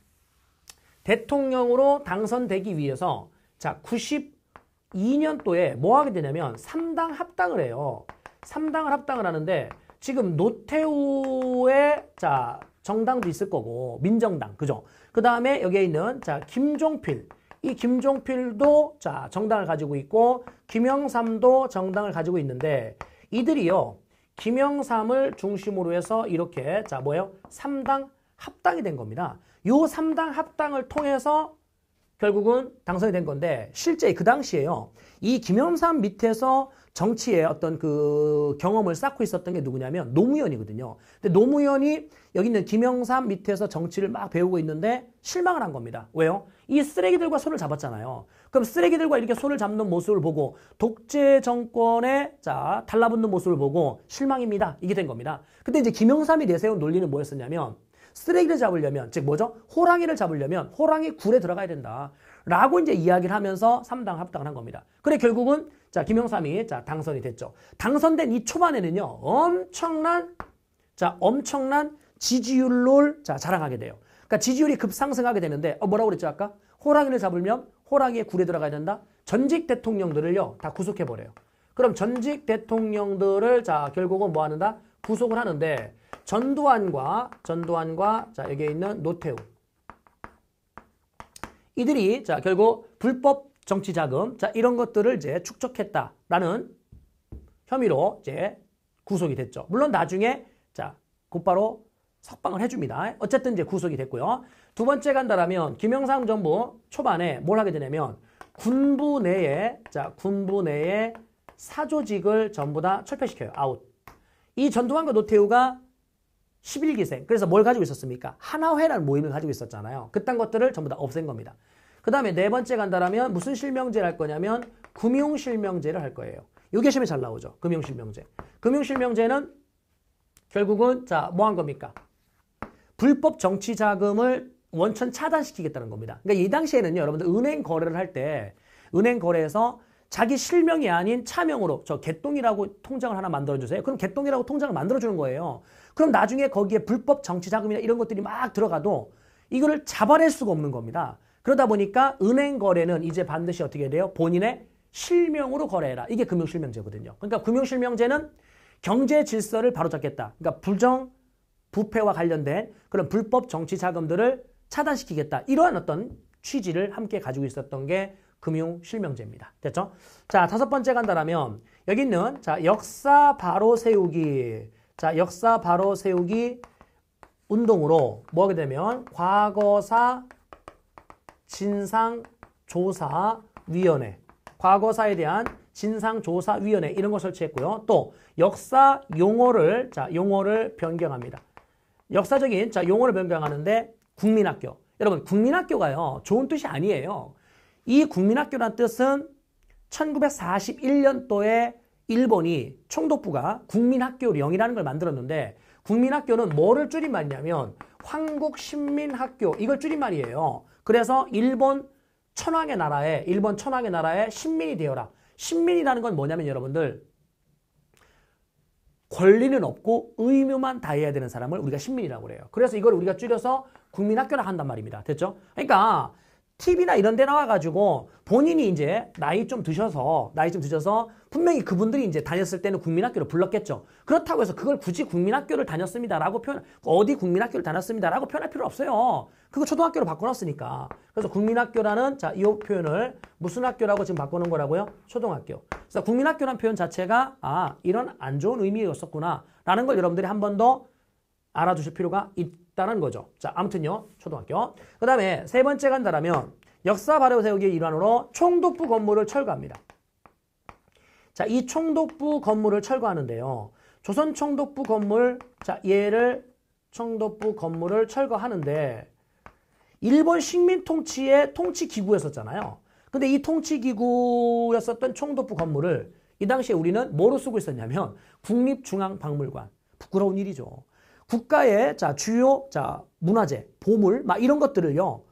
대통령으로 당선되기 위해서 자, 92년도에 뭐 하게 되냐면 3당 합당을 해요. 3당을 합당을 하는데 지금 노태우의 자, 정당도 있을 거고 민정당 그죠? 그다음에 여기에 있는 자, 김종필 이 김종필도 자, 정당을 가지고 있고 김영삼도 정당을 가지고 있는데 이들이요. 김영삼을 중심으로 해서 이렇게 자, 뭐예요? 3당 합당이 된 겁니다. 요 3당 합당을 통해서 결국은 당선이 된 건데 실제 그 당시에요. 이 김영삼 밑에서 정치의 어떤 그 경험을 쌓고 있었던 게 누구냐면 노무현이거든요. 근데 노무현이 여기 있는 김영삼 밑에서 정치를 막 배우고 있는데 실망을 한 겁니다. 왜요? 이 쓰레기들과 손을 잡았잖아요. 그럼 쓰레기들과 이렇게 손을 잡는 모습을 보고 독재 정권에 자, 달라붙는 모습을 보고 실망입니다. 이게 된 겁니다. 근데 이제 김영삼이 내세운 논리는 뭐였었냐면 쓰레기를 잡으려면 즉 뭐죠? 호랑이를 잡으려면 호랑이 굴에 들어가야 된다. 라고 이제 이야기를 하면서 3당 합당을 한 겁니다. 그래 결국은 자, 김영삼이 자, 당선이 됐죠. 당선된 이 초반에는요. 엄청난 지지율을 자, 자랑하게 돼요. 그러니까 지지율이 급상승하게 되는데 뭐라고 그랬죠 아까? 호랑이를 잡으면 호랑이의 굴에 들어가야 된다. 전직 대통령들을요. 다 구속해 버려요. 그럼 전직 대통령들을 자, 결국은 뭐 하는다? 구속을 하는데 전두환과 자, 여기에 있는 노태우 이들이 자, 결국 불법 정치 자금 자, 이런 것들을 이제 축적했다라는 혐의로 이제 구속이 됐죠. 물론 나중에 자, 곧바로 석방을 해줍니다. 어쨌든 이제 구속이 됐고요. 두 번째 간다라면 김영삼 정부 초반에 뭘 하게 되냐면 군부 내에 사조직을 전부 다 철폐시켜요. 아웃. 이 전두환과 노태우가 11기생. 그래서 뭘 가지고 있었습니까? 하나회라는 모임을 가지고 있었잖아요. 그딴 것들을 전부 다 없앤 겁니다. 그 다음에 네 번째 간다라면 무슨 실명제를 할 거냐면 금융실명제를 할 거예요. 이게 시험에 잘 나오죠. 금융실명제. 금융실명제는 결국은 자, 뭐 한 겁니까? 불법 정치 자금을 원천 차단시키겠다는 겁니다. 그러니까 이 당시에는요, 여러분들 은행 거래를 할 때 은행 거래에서 자기 실명이 아닌 차명으로 저 개똥이라고 통장을 하나 만들어주세요. 그럼 개똥이라고 통장을 만들어주는 거예요. 그럼 나중에 거기에 불법 정치 자금이나 이런 것들이 막 들어가도 이거를 잡아낼 수가 없는 겁니다. 그러다 보니까 은행 거래는 이제 반드시 어떻게 돼요? 본인의 실명으로 거래해라. 이게 금융실명제거든요. 그러니까 금융실명제는 경제 질서를 바로잡겠다. 그러니까 부패와 관련된 그런 불법 정치 자금들을 차단시키겠다. 이러한 어떤 취지를 함께 가지고 있었던 게 금융실명제입니다. 됐죠? 자, 다섯 번째 간다라면 여기 있는 자, 역사 바로 세우기. 자, 역사 바로 세우기 운동으로 뭐 하게 되면 과거사 진상조사위원회. 과거사에 대한 진상조사위원회 이런 걸 설치했고요. 또 역사 용어를 변경합니다. 역사적인 용어를 변경하는데 국민학교. 여러분 국민학교가요. 좋은 뜻이 아니에요. 이 국민학교란 뜻은 1941년도에 일본이 총독부가 국민학교령이라는 걸 만들었는데 국민학교는 뭐를 줄임말이냐면 황국신민학교 이걸 줄임말이에요. 그래서 일본 천황의 나라에 신민이 되어라. 신민이라는 건 뭐냐면 여러분들 권리는 없고 의무만 다해야 되는 사람을 우리가 신민이라고 그래요. 그래서 이걸 우리가 줄여서 국민학교라 한단 말입니다. 됐죠? 그러니까 TV나 이런 데 나와가지고 본인이 이제 나이 좀 드셔서 분명히 그분들이 이제 다녔을 때는 국민학교를 불렀겠죠. 그렇다고 해서 그걸 굳이 국민학교를 다녔습니다라고 어디 국민학교를 다녔습니다라고 표현할 필요 없어요. 그거 초등학교로 바꿔놨으니까. 그래서 국민학교라는 이 표현을 무슨 학교라고 지금 바꾸는 거라고요? 초등학교. 그래서 국민학교라는 표현 자체가 이런 안 좋은 의미였었구나 라는 걸 여러분들이 한 번 더 알아두실 필요가 있다는 거죠. 자, 아무튼요, 초등학교. 그 다음에 세 번째 간다라면 역사 바로 세우기의 일환으로 총독부 건물을 철거합니다. 자, 이 총독부 건물을 철거하는데요. 조선 총독부 건물, 자, 얘를 총독부 건물을 철거하는데 일본 식민 통치의 통치기구였었잖아요. 근데 이 통치기구였었던 총독부 건물을 이 당시에 우리는 뭐로 쓰고 있었냐면 국립중앙박물관. 부끄러운 일이죠. 국가의 자, 주요 자, 문화재, 보물, 막 이런 것들을요.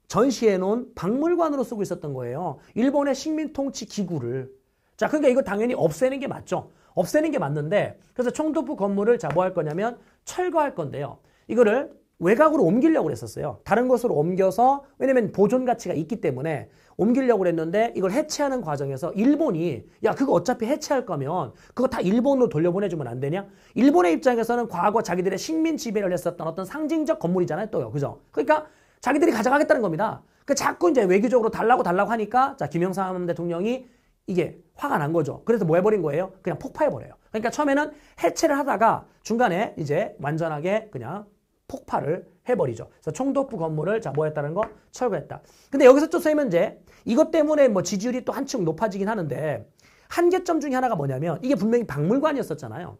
전시해 놓은 박물관으로 쓰고 있었던 거예요. 일본의 식민 통치 기구를. 자, 그러니까 이거 당연히 없애는 게 맞죠. 없애는 게 맞는데 그래서 총독부 건물을 자, 뭐 할 거냐면 철거할 건데요. 이거를 외곽으로 옮기려고 했었어요. 다른 곳으로 옮겨서 왜냐면 보존 가치가 있기 때문에 옮기려고 했는데 이걸 해체하는 과정에서 일본이 야 그거 어차피 해체할 거면 그거 다 일본으로 돌려보내주면 안 되냐? 일본의 입장에서는 과거 자기들의 식민 지배를 했었던 어떤 상징적 건물이잖아요. 또요. 그죠? 그러니까 자기들이 가져가겠다는 겁니다. 그 자꾸 이제 외교적으로 달라고 달라고 하니까 자 김영삼 대통령이 이게 화가 난 거죠. 그래서 뭐 해버린 거예요? 그냥 폭파해버려요. 그러니까 처음에는 해체를 하다가 중간에 이제 완전하게 그냥 폭파를 해버리죠. 그래서 총독부 건물을 자, 뭐 했다는 거? 철거했다. 근데 여기서 또 선생님은 이제 이것 때문에 뭐 지지율이 또 한층 높아지긴 하는데 한계점 중에 하나가 뭐냐면 이게 분명히 박물관이었었잖아요.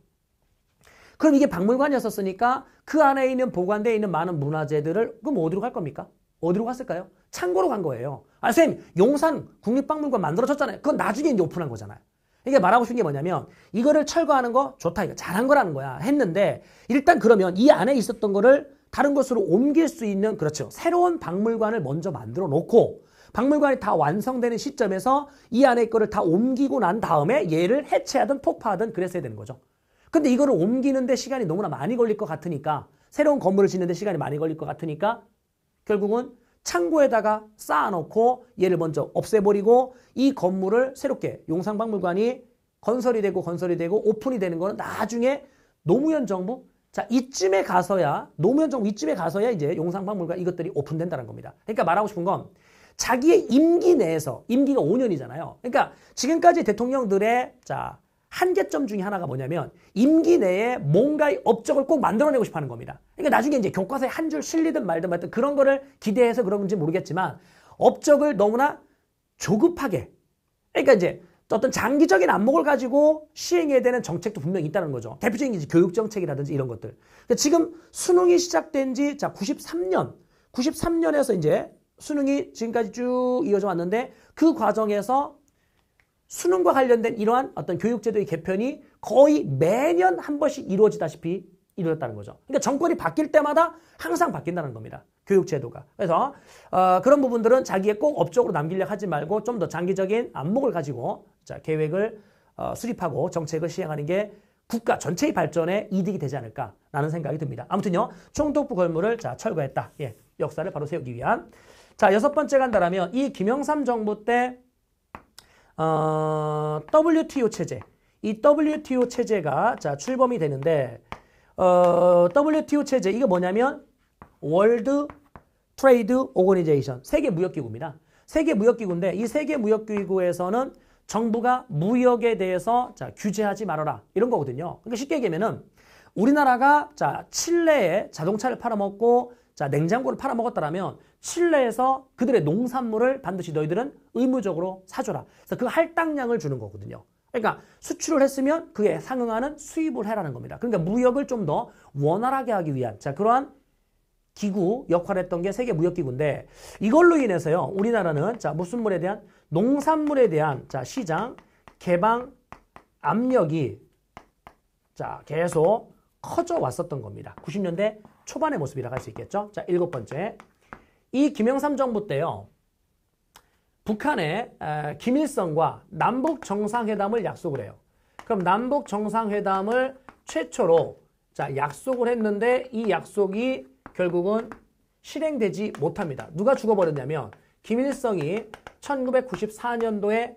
그럼 이게 박물관이었었으니까 그 안에 있는 보관되어 있는 많은 문화재들을 그럼 어디로 갈 겁니까? 어디로 갔을까요? 창고로 간 거예요. 아, 선생님, 용산 국립박물관 만들어졌잖아요. 그건 나중에 이제 오픈한 거잖아요. 이게 말하고 싶은 게 뭐냐면 이거를 철거하는 거 좋다. 이거 잘한 거라는 거야. 했는데 일단 그러면 이 안에 있었던 거를 다른 곳으로 옮길 수 있는 그렇죠. 새로운 박물관을 먼저 만들어 놓고 박물관이 다 완성되는 시점에서 이 안에 거를 다 옮기고 난 다음에 얘를 해체하든 폭파하든 그랬어야 되는 거죠. 근데 이거를 옮기는데 시간이 너무나 많이 걸릴 것 같으니까 새로운 건물을 짓는데 시간이 많이 걸릴 것 같으니까 결국은 창고에다가 쌓아놓고 얘를 먼저 없애버리고 이 건물을 새롭게 용산박물관이 건설이 되고 오픈이 되는 거는 나중에 노무현 정부 자 이쯤에 가서야 노무현 정부 이쯤에 가서야 이제 용산박물관 이것들이 오픈된다는 겁니다. 그러니까 말하고 싶은 건 자기의 임기 내에서 임기가 5년이잖아요. 그러니까 지금까지 대통령들의 자 한계점 중에 하나가 뭐냐면 임기 내에 뭔가의 업적을 꼭 만들어내고 싶어 하는 겁니다. 그러니까 나중에 이제 교과서에 한 줄 실리든 말든 그런 거를 기대해서 그런 건지 모르겠지만 업적을 너무나 조급하게 그러니까 이제 어떤 장기적인 안목을 가지고 시행해야 되는 정책도 분명히 있다는 거죠. 대표적인 이제 교육 정책이라든지 이런 것들. 그러니까 지금 수능이 시작된 지 자 93년에서 이제 수능이 지금까지 쭉 이어져 왔는데 그 과정에서 수능과 관련된 이러한 어떤 교육제도의 개편이 거의 매년 한 번씩 이루어지다시피 이루어졌다는 거죠. 그러니까 정권이 바뀔 때마다 항상 바뀐다는 겁니다. 교육제도가. 그래서 그런 부분들은 자기의 꼭 업적으로 남기려 하지 말고 좀 더 장기적인 안목을 가지고 자, 계획을 수립하고 정책을 시행하는 게 국가 전체의 발전에 이득이 되지 않을까라는 생각이 듭니다. 아무튼요. 총독부 건물을 자, 철거했다. 예, 역사를 바로 세우기 위한. 자, 6번째 간다라면 이 김영삼 정부 때 WTO 체제. 이 WTO 체제가 자, 출범이 되는데 WTO 체제 이게 뭐냐면 월드 트레이드 오거니제이션 세계무역기구입니다. 세계무역기구인데 이 세계무역기구에서는 정부가 무역에 대해서 자, 규제하지 말아라 이런 거거든요. 그러니까 쉽게 얘기하면은 우리나라가 자, 칠레에 자동차를 팔아먹고 자, 냉장고를 팔아먹었다라면 칠레에서 그들의 농산물을 반드시 너희들은 의무적으로 사줘라. 그래서 그 할당량을 주는 거거든요. 그러니까 수출을 했으면 그에 상응하는 수입을 해라는 겁니다. 그러니까 무역을 좀 더 원활하게 하기 위한 자, 그러한 기구 역할을 했던 게 세계무역기구인데 이걸로 인해서요. 우리나라는 자, 무슨 물에 대한 농산물에 대한 자, 시장 개방 압력이 자, 계속 커져 왔었던 겁니다. 90년대 초반의 모습이라고 할 수 있겠죠. 자, 7번째. 이 김영삼 정부 때요. 북한의 김일성과 남북 정상회담을 약속을 해요. 그럼 남북 정상회담을 최초로 자, 약속을 했는데 이 약속이 결국은 실행되지 못합니다. 누가 죽어버렸냐면 김일성이 1994년도에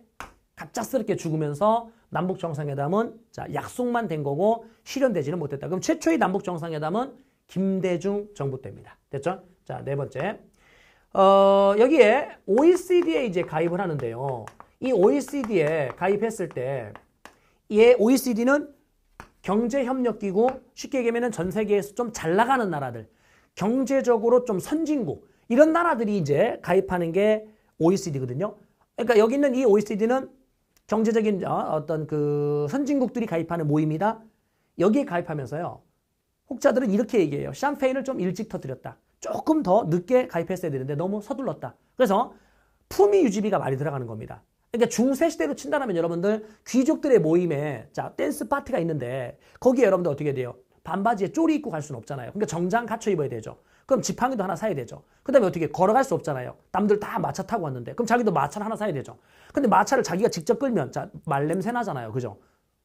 갑작스럽게 죽으면서 남북 정상회담은 자, 약속만 된 거고 실현되지는 못했다. 그럼 최초의 남북 정상회담은 김대중 정부 때입니다. 됐죠? 자, 4번째. 여기에 OECD에 이제 가입을 하는데요. 이 OECD에 가입했을 때, 이 OECD는 경제협력기구, 쉽게 얘기하면 전 세계에서 좀 잘 나가는 나라들, 경제적으로 좀 선진국, 이런 나라들이 이제 가입하는 게 OECD거든요. 그러니까 여기 있는 이 OECD는 경제적인 어떤 그 선진국들이 가입하는 모임이다. 여기에 가입하면서요. 혹자들은 이렇게 얘기해요. 샴페인을 좀 일찍 터뜨렸다. 조금 더 늦게 가입했어야 되는데 너무 서둘렀다. 그래서 품위 유지비가 많이 들어가는 겁니다. 그러니까 중세 시대로 친다면 여러분들 귀족들의 모임에 자 댄스 파티가 있는데 거기에 여러분들 어떻게 돼요? 반바지에 쪼리 입고 갈 수는 없잖아요. 그러니까 정장 갖춰 입어야 되죠. 그럼 지팡이도 하나 사야 되죠. 그 다음에 어떻게 걸어갈 수 없잖아요. 남들 다 마차 타고 왔는데. 그럼 자기도 마차를 하나 사야 되죠. 근데 마차를 자기가 직접 끌면 자, 말냄새 나잖아요. 그죠?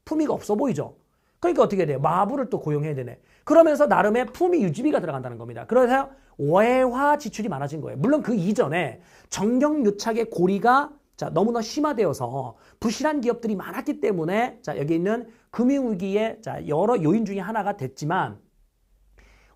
품위가 없어 보이죠. 그러니까 어떻게 돼요? 마부를 또 고용해야 되네. 그러면서 나름의 품위 유지비가 들어간다는 겁니다. 그래서 외화 지출이 많아진 거예요. 물론 그 이전에 정경유착의 고리가 자, 너무나 심화되어서 부실한 기업들이 많았기 때문에 자, 여기 있는 금융위기의 자, 여러 요인 중에 하나가 됐지만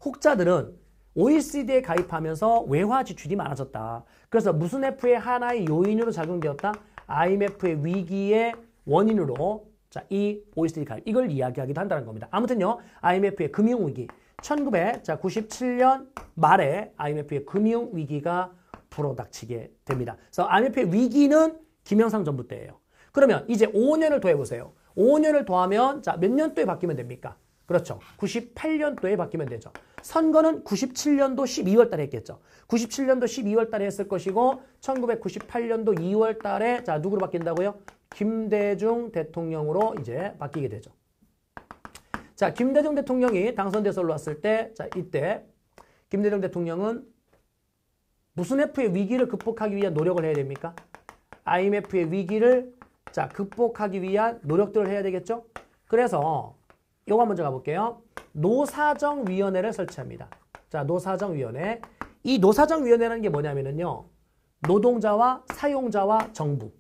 혹자들은 OECD에 가입하면서 외화 지출이 많아졌다. 그래서 무슨 F의 하나의 요인으로 작용되었다? IMF의 위기의 원인으로 자, 이 OECD 가입 이걸 이야기하기도 한다는 겁니다. 아무튼요. IMF의 금융위기 1997년 말에 IMF의 금융위기가 불어닥치게 됩니다. 그래서 IMF의 위기는 김영삼 정부 때예요. 그러면 이제 5년을 더해보세요. 5년을 더하면 자, 몇 년도에 바뀌면 됩니까? 그렇죠. 98년도에 바뀌면 되죠. 선거는 97년도 12월 달에 했겠죠. 97년도 12월 달에 했을 것이고 1998년도 2월 달에 자, 누구로 바뀐다고요? 김대중 대통령으로 이제 바뀌게 되죠. 자, 김대중 대통령이 당선돼서 올라왔을 때 자, 이때 김대중 대통령은 무슨 F의 위기를 극복하기 위한 노력을 해야 됩니까? IMF의 위기를 자, 극복하기 위한 노력들을 해야 되겠죠? 그래서 요거 먼저 가볼게요. 노사정위원회를 설치합니다. 자, 노사정위원회. 이 노사정위원회라는 게 뭐냐면요. 노동자와 사용자와 정부.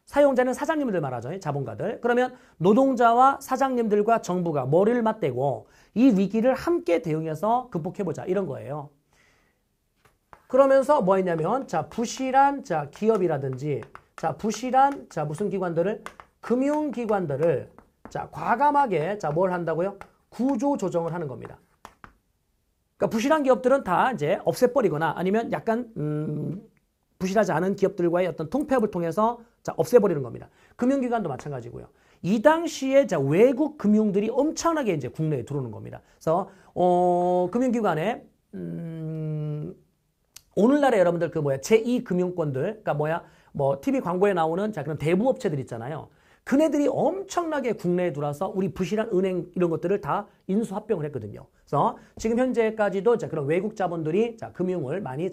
사용자는 사장님들 말하죠. 자본가들. 그러면 노동자와 사장님들과 정부가 머리를 맞대고 이 위기를 함께 대응해서 극복해보자. 이런 거예요. 그러면서 뭐 했냐면 자, 부실한 자, 기업이라든지 자, 부실한 자, 무슨 기관들을 금융기관들을 자, 과감하게 자, 뭘 한다고요? 구조 조정을 하는 겁니다. 그러니까 부실한 기업들은 다 이제 없애버리거나 아니면 약간 부실하지 않은 기업들과의 어떤 통폐합을 통해서 자, 없애버리는 겁니다. 금융기관도 마찬가지고요. 이 당시에 자, 외국 금융들이 엄청나게 이제 국내에 들어오는 겁니다. 그래서 금융기관에 오늘날에 여러분들 그 뭐야 제2금융권들 그러니까 뭐야 뭐 TV 광고에 나오는 자 그런 대부업체들 있잖아요. 그네들이 엄청나게 국내에 들어와서 우리 부실한 은행 이런 것들을 다 인수합병을 했거든요. 그래서 지금 현재까지도 자 그런 외국 자본들이 자 금융을 많이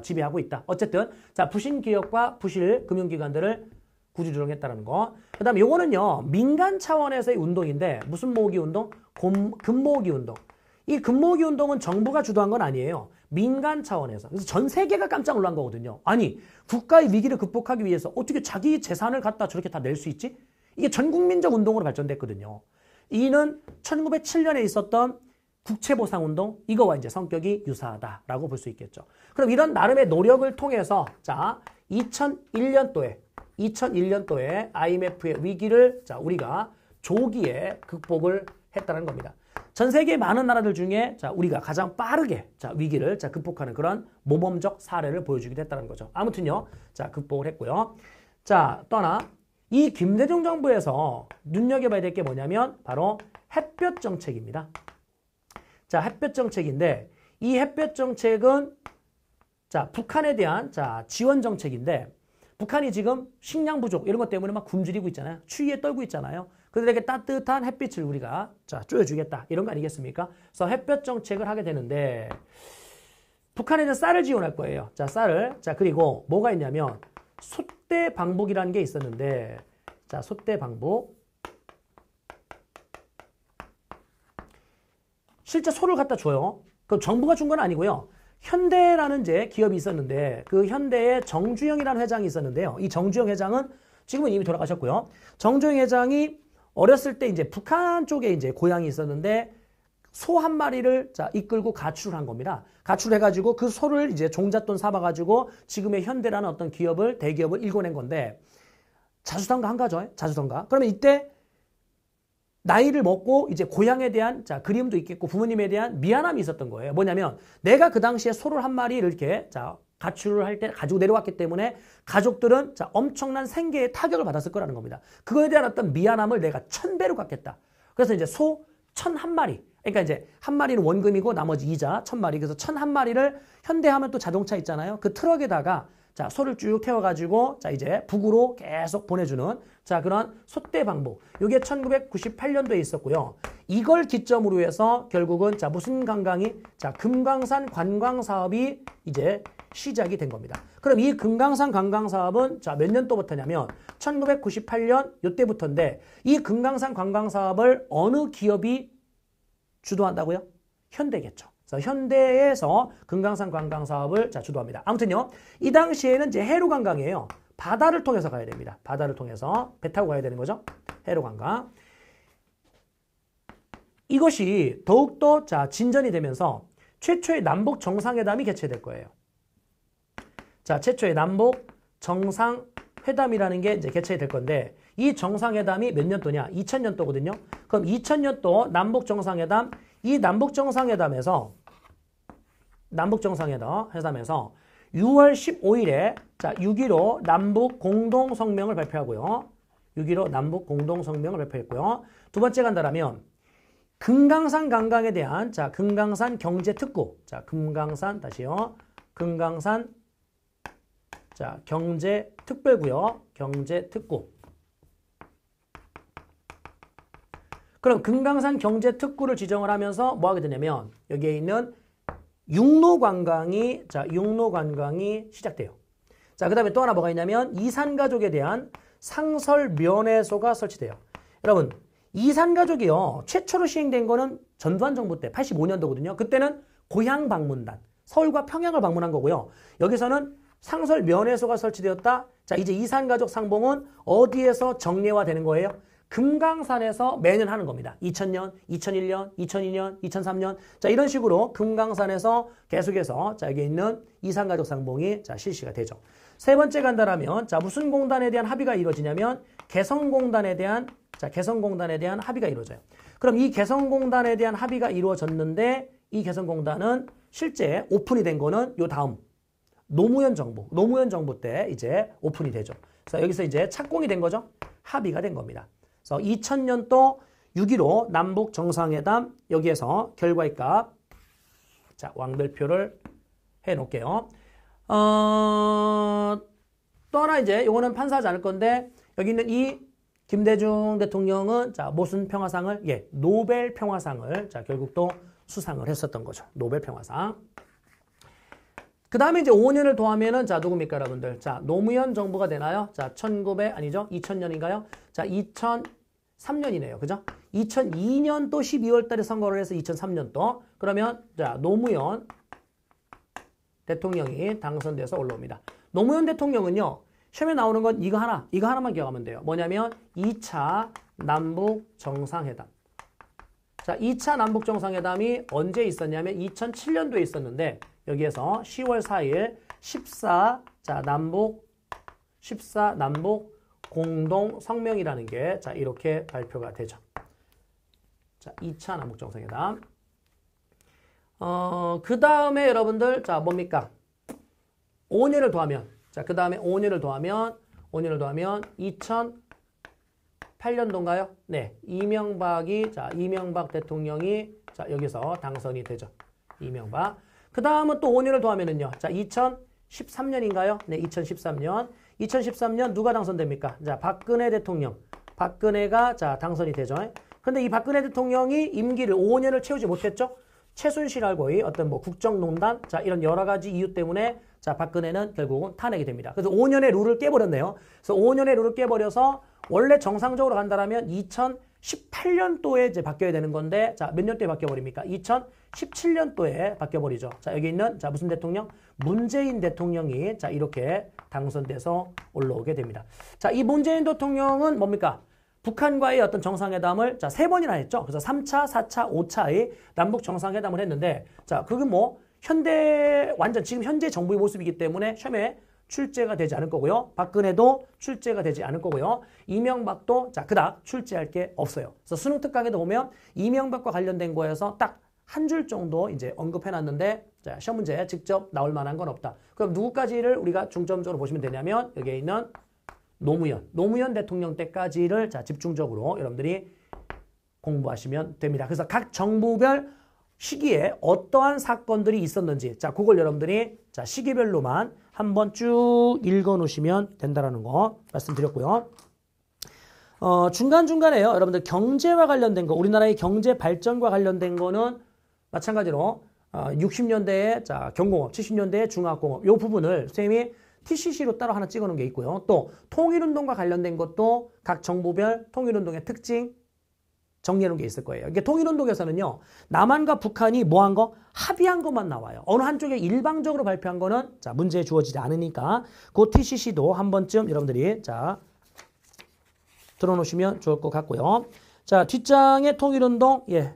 지배하고 있다. 어쨌든 자 부실 기업과 부실 금융기관들을 구조조정했다는 거. 그다음에 요거는요 민간 차원에서의 운동인데 무슨 모으기 운동? 금모으기 운동. 이 금모으기 운동은 정부가 주도한 건 아니에요. 민간 차원에서. 그래서 전 세계가 깜짝 놀란 거거든요. 아니 국가의 위기를 극복하기 위해서 어떻게 자기 재산을 갖다 저렇게 다 낼 수 있지? 이게 전국민적 운동으로 발전됐거든요. 이는 1907년에 있었던 국채보상운동 이거와 이제 성격이 유사하다라고 볼 수 있겠죠. 그럼 이런 나름의 노력을 통해서 자 2001년도에 IMF의 위기를 자 우리가 조기에 극복을 했다는 겁니다. 전 세계 많은 나라들 중에 자 우리가 가장 빠르게 자 위기를 자 극복하는 그런 모범적 사례를 보여주기도 했다는 거죠. 아무튼요, 자 극복을 했고요. 자 또 하나 이 김대중 정부에서 눈여겨봐야 될 게 뭐냐면 바로 햇볕 정책입니다. 자 햇볕 정책인데 이 햇볕 정책은 자 북한에 대한 자 지원 정책인데 북한이 지금 식량 부족 이런 것 때문에 막 굶주리고 있잖아요. 추위에 떨고 있잖아요. 그들에게 따뜻한 햇빛을 우리가 자 쪼여주겠다 이런 거 아니겠습니까? 그래서 햇볕 정책을 하게 되는데 북한에는 쌀을 지원할 거예요. 자 쌀을 자 그리고 뭐가 있냐면 소떼 방북이라는 게 있었는데 자 소떼 방북 실제 소를 갖다 줘요. 그럼 정부가 준 건 아니고요. 현대라는 이제 기업이 있었는데 그 현대의 정주영이라는 회장이 있었는데요. 이 정주영 회장은 지금은 이미 돌아가셨고요. 정주영 회장이 어렸을 때 이제 북한 쪽에 이제 고향이 있었는데 소 한 마리를 자 이끌고 가출을 한 겁니다. 가출해가지고 그 소를 이제 종잣돈 삼아가지고 지금의 현대라는 어떤 기업을 대기업을 일궈낸 건데 자수성가 한 거죠. 자수성가. 그러면 이때 나이를 먹고 이제 고향에 대한 자 그리움도 있겠고 부모님에 대한 미안함이 있었던 거예요. 뭐냐면 내가 그 당시에 소를 한 마리를 이렇게 자 가출을 할 때 가지고 내려왔기 때문에 가족들은 자 엄청난 생계의 타격을 받았을 거라는 겁니다. 그거에 대한 어떤 미안함을 내가 1000배로 갚겠다. 그래서 이제 소 1001마리. 그러니까 이제 한 마리는 원금이고 나머지 이자 1000마리. 그래서 1001마리를 현대하면 또 자동차 있잖아요. 그 트럭에다가 자, 소를 쭉 태워가지고, 자, 이제 북으로 계속 보내주는, 자, 그런 소떼 방북. 이게 1998년도에 있었고요. 이걸 기점으로 해서 결국은, 자, 무슨 관광이? 자, 금강산 관광 사업이 이제 시작이 된 겁니다. 그럼 이 금강산 관광 사업은, 자, 몇 년도부터냐면, 1998년, 이때부터인데, 이 금강산 관광 사업을 어느 기업이 주도한다고요? 현대겠죠. 그래서 현대에서 금강산 관광 사업을 자, 주도합니다. 아무튼요, 이 당시에는 이제 해로 관광이에요. 바다를 통해서 가야 됩니다. 바다를 통해서 배 타고 가야 되는 거죠. 해로 관광. 이것이 더욱더 자, 진전이 되면서 최초의 남북 정상회담이 개최될 거예요. 자, 최초의 남북 정상회담이라는 게 이제 개최될 건데, 이 정상회담이 몇 년도냐? 2000년도거든요. 그럼 2000년도 남북 정상회담, 이 남북 정상회담에서 6월 15일에 자, 6.15 남북 공동 성명을 발표하고요. 6.15 남북 공동 성명을 발표했고요. 두 번째 간다라면 금강산 관광에 대한 자, 금강산 경제 특구. 자, 금강산 다시요. 금강산 자, 경제 특별구역, 경제 특구. 그럼 금강산 경제 특구를 지정을 하면서 뭐 하게 되냐면 여기에 있는 육로 관광이 자, 육로 관광이 시작돼요. 자, 그다음에 또 하나 뭐가 있냐면 이산가족에 대한 상설 면회소가 설치돼요. 여러분, 이산가족이요. 최초로 시행된 거는 전두환 정부 때 85년도거든요. 그때는 고향 방문단, 서울과 평양을 방문한 거고요. 여기서는 상설 면회소가 설치되었다. 자, 이제 이산가족 상봉은 어디에서 정례화되는 거예요? 금강산에서 매년 하는 겁니다. 2000년, 2001년, 2002년, 2003년. 자, 이런 식으로 금강산에서 계속해서 자, 여기 있는 이산가족 상봉이 자, 실시가 되죠. 세 번째 간다라면 자, 무슨 공단에 대한 합의가 이루어지냐면 개성공단에 대한 자, 개성공단에 대한 합의가 이루어져요. 그럼 이 개성공단에 대한 합의가 이루어졌는데 이 개성공단은 실제 오픈이 된 거는 요 다음 노무현 정부 때 이제 오픈이 되죠. 그래서 여기서 이제 착공이 된 거죠. 합의가 된 겁니다. 그래서 2000년도 6.15 남북 정상회담 여기에서 결과의 값 자, 왕별표를 해 놓을게요. 또 하나 이제 요거는 판사하지 않을 건데 여기 있는 이 김대중 대통령은 자, 무슨 평화상을 예, 노벨 평화상을 자, 결국 또 수상을 했었던 거죠. 노벨 평화상. 그 다음에 이제 5년을 더하면은, 자, 누굽니까, 여러분들? 자, 노무현 정부가 되나요? 자, 2000년인가요? 자, 2003년이네요. 그죠? 2002년도 12월 달에 선거를 해서 2003년도. 그러면, 자, 노무현 대통령이 당선돼서 올라옵니다. 노무현 대통령은요, 시험에 나오는 건 이거 하나만 기억하면 돼요. 뭐냐면, 2차 남북 정상회담. 자, 2차 남북 정상회담이 언제 있었냐면 2007년도에 있었는데, 여기에서 10월 4일 14 남북 공동 성명이라는 게 자, 이렇게 발표가 되죠. 자, 2차 남북 정상회담. 그 다음에 여러분들 자, 뭡니까? 5년을 더하면 자, 그 다음에 5년을 더하면 2008년도인가요? 네. 이명박 대통령이 자, 여기서 당선이 되죠. 이명박. 그 다음은 또 5년을 더하면은요. 자, 2013년인가요? 네, 2013년. 2013년 누가 당선됩니까? 자, 박근혜 대통령. 박근혜가 자, 당선이 되죠. 근데 이 박근혜 대통령이 임기를 5년을 채우지 못했죠? 최순실하고의 어떤 뭐 국정농단, 자, 이런 여러 가지 이유 때문에 자, 박근혜는 결국은 탄핵이 됩니다. 그래서 5년의 룰을 깨버렸네요. 그래서 5년의 룰을 깨버려서 원래 정상적으로 간다라면 2018년도에 이제 바뀌어야 되는 건데, 자, 몇 년도에 바뀌어버립니까? 2017년도에 바뀌어버리죠. 자, 여기 있는, 자, 무슨 대통령? 문재인 대통령이, 자, 이렇게 당선돼서 올라오게 됩니다. 자, 이 문재인 대통령은 뭡니까? 북한과의 어떤 정상회담을, 자, 3번이나 했죠. 그래서 3차, 4차, 5차의 남북 정상회담을 했는데, 자, 그게 뭐, 지금 현재 정부의 모습이기 때문에 시험에 출제가 되지 않을 거고요. 박근혜도 출제가 되지 않을 거고요. 이명박도 자, 그닥 출제할 게 없어요. 그래서 수능 특강에도 보면 이명박과 관련된 거에서 딱 한 줄 정도 이제 언급해 놨는데, 자, 시험 문제에 직접 나올 만한 건 없다. 그럼 누구까지를 우리가 중점적으로 보시면 되냐면, 여기에 있는 노무현 대통령 때까지를 자, 집중적으로 여러분들이 공부하시면 됩니다. 그래서 각 정부별 시기에 어떠한 사건들이 있었는지, 자, 그걸 여러분들이 자, 시기별로만 한번 쭉 읽어 놓으시면 된다라는 거 말씀드렸고요. 중간중간에요. 여러분들 경제와 관련된 거, 우리나라의 경제 발전과 관련된 거는 마찬가지로 60년대에 자, 경공업, 70년대에 중화학공업 요 부분을 선생님이 TCC로 따로 하나 찍어 놓은 게 있고요. 또 통일운동과 관련된 것도 각 정부별 통일운동의 특징 정리해 놓은 게 있을 거예요. 이게 통일운동에서는요. 남한과 북한이 뭐 한 거? 합의한 것만 나와요. 어느 한쪽에 일방적으로 발표한 거는 자, 문제에 주어지지 않으니까 그 TCC도 한 번쯤 여러분들이 자, 들어놓으시면 좋을 것 같고요. 자, 뒷장의 통일운동 예,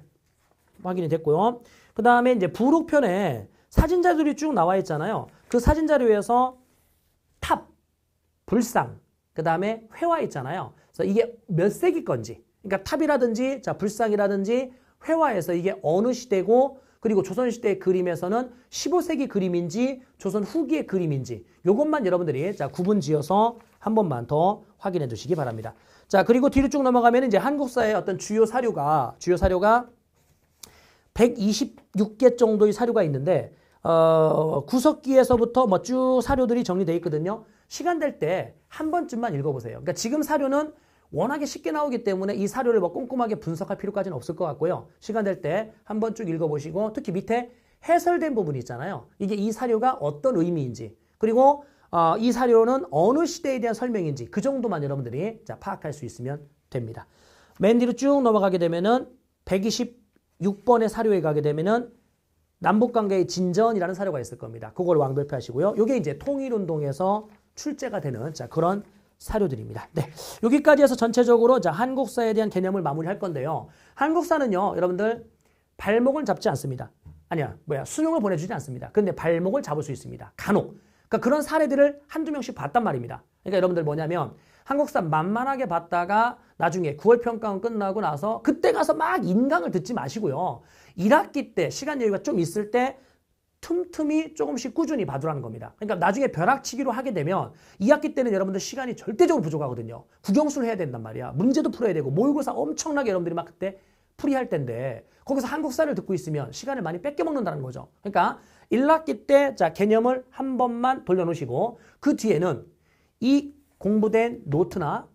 확인이 됐고요. 그 다음에 이제 부록편에 사진 자료들이 쭉 나와 있잖아요. 그 사진 자료에서 탑, 불상, 그 다음에 회화 있잖아요. 그래서 이게 몇 세기 건지, 그러니까 탑이라든지, 자, 불상이라든지, 회화에서 이게 어느 시대고, 그리고 조선시대의 그림에서는 15세기 그림인지, 조선 후기의 그림인지, 요것만 여러분들이 자, 구분 지어서 한 번만 더 확인해 주시기 바랍니다. 자, 그리고 뒤로 쭉 넘어가면 이제 한국사의 어떤 주요 사료가 126개 정도의 사료가 있는데, 구석기에서부터 뭐 쭉 사료들이 정리되어 있거든요. 시간 될 때 한 번쯤만 읽어보세요. 그러니까 지금 사료는 워낙에 쉽게 나오기 때문에 이 사료를 뭐 꼼꼼하게 분석할 필요까지는 없을 것 같고요. 시간 될 때 한 번 쭉 읽어보시고 특히 밑에 해설된 부분이 있잖아요. 이게 이 사료가 어떤 의미인지 그리고 이 사료는 어느 시대에 대한 설명인지 그 정도만 여러분들이 자, 파악할 수 있으면 됩니다. 맨 뒤로 쭉 넘어가게 되면은 126번의 사료에 가게 되면은 남북관계의 진전이라는 사료가 있을 겁니다. 그걸 왕별표하시고요. 이게 이제 통일운동에서 출제가 되는 자, 그런 사료들입니다. 네, 여기까지 해서 전체적으로 자, 한국사에 대한 개념을 마무리할 건데요. 한국사는요, 여러분들 발목을 잡지 않습니다. 수능을 보내주지 않습니다. 그런데 발목을 잡을 수 있습니다. 간혹. 그러니까 그런 사례들을 한두 명씩 봤단 말입니다. 그러니까 여러분들 뭐냐면 한국사 만만하게 봤다가 나중에 9월 평가원 끝나고 나서 그때 가서 막 인강을 듣지 마시고요. 1학기 때 시간 여유가 좀 있을 때 틈틈이 조금씩 꾸준히 봐두라는 겁니다. 그러니까 나중에 벼락치기로 하게 되면 2학기 때는 여러분들 시간이 절대적으로 부족하거든요. 국영수를 해야 된단 말이야. 문제도 풀어야 되고 모의고사 엄청나게 여러분들이 막 그때 풀이할 텐데 거기서 한국사를 듣고 있으면 시간을 많이 뺏겨먹는다는 거죠. 그러니까 1학기 때 자, 개념을 한 번만 돌려놓으시고 그 뒤에는 이 공부된 노트나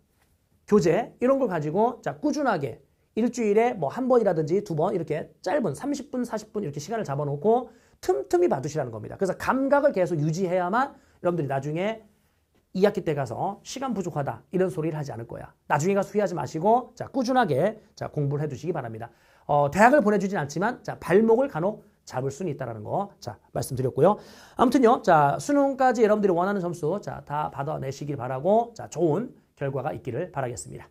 교재 이런 걸 가지고 자, 꾸준하게 일주일에 뭐 한 번이라든지 두 번 이렇게 짧은 30분, 40분 이렇게 시간을 잡아놓고 틈틈이 봐두시라는 겁니다. 그래서 감각을 계속 유지해야만 여러분들이 나중에 2학기 때 가서 시간 부족하다 이런 소리를 하지 않을 거야. 나중에 가서 후회하지 마시고 자, 꾸준하게 자, 공부를 해두시기 바랍니다. 대학을 보내주진 않지만 자, 발목을 간혹 잡을 수는 있다는 거 자, 말씀드렸고요. 아무튼요. 자, 수능까지 여러분들이 원하는 점수 자, 다 받아내시길 바라고 자, 좋은 결과가 있기를 바라겠습니다.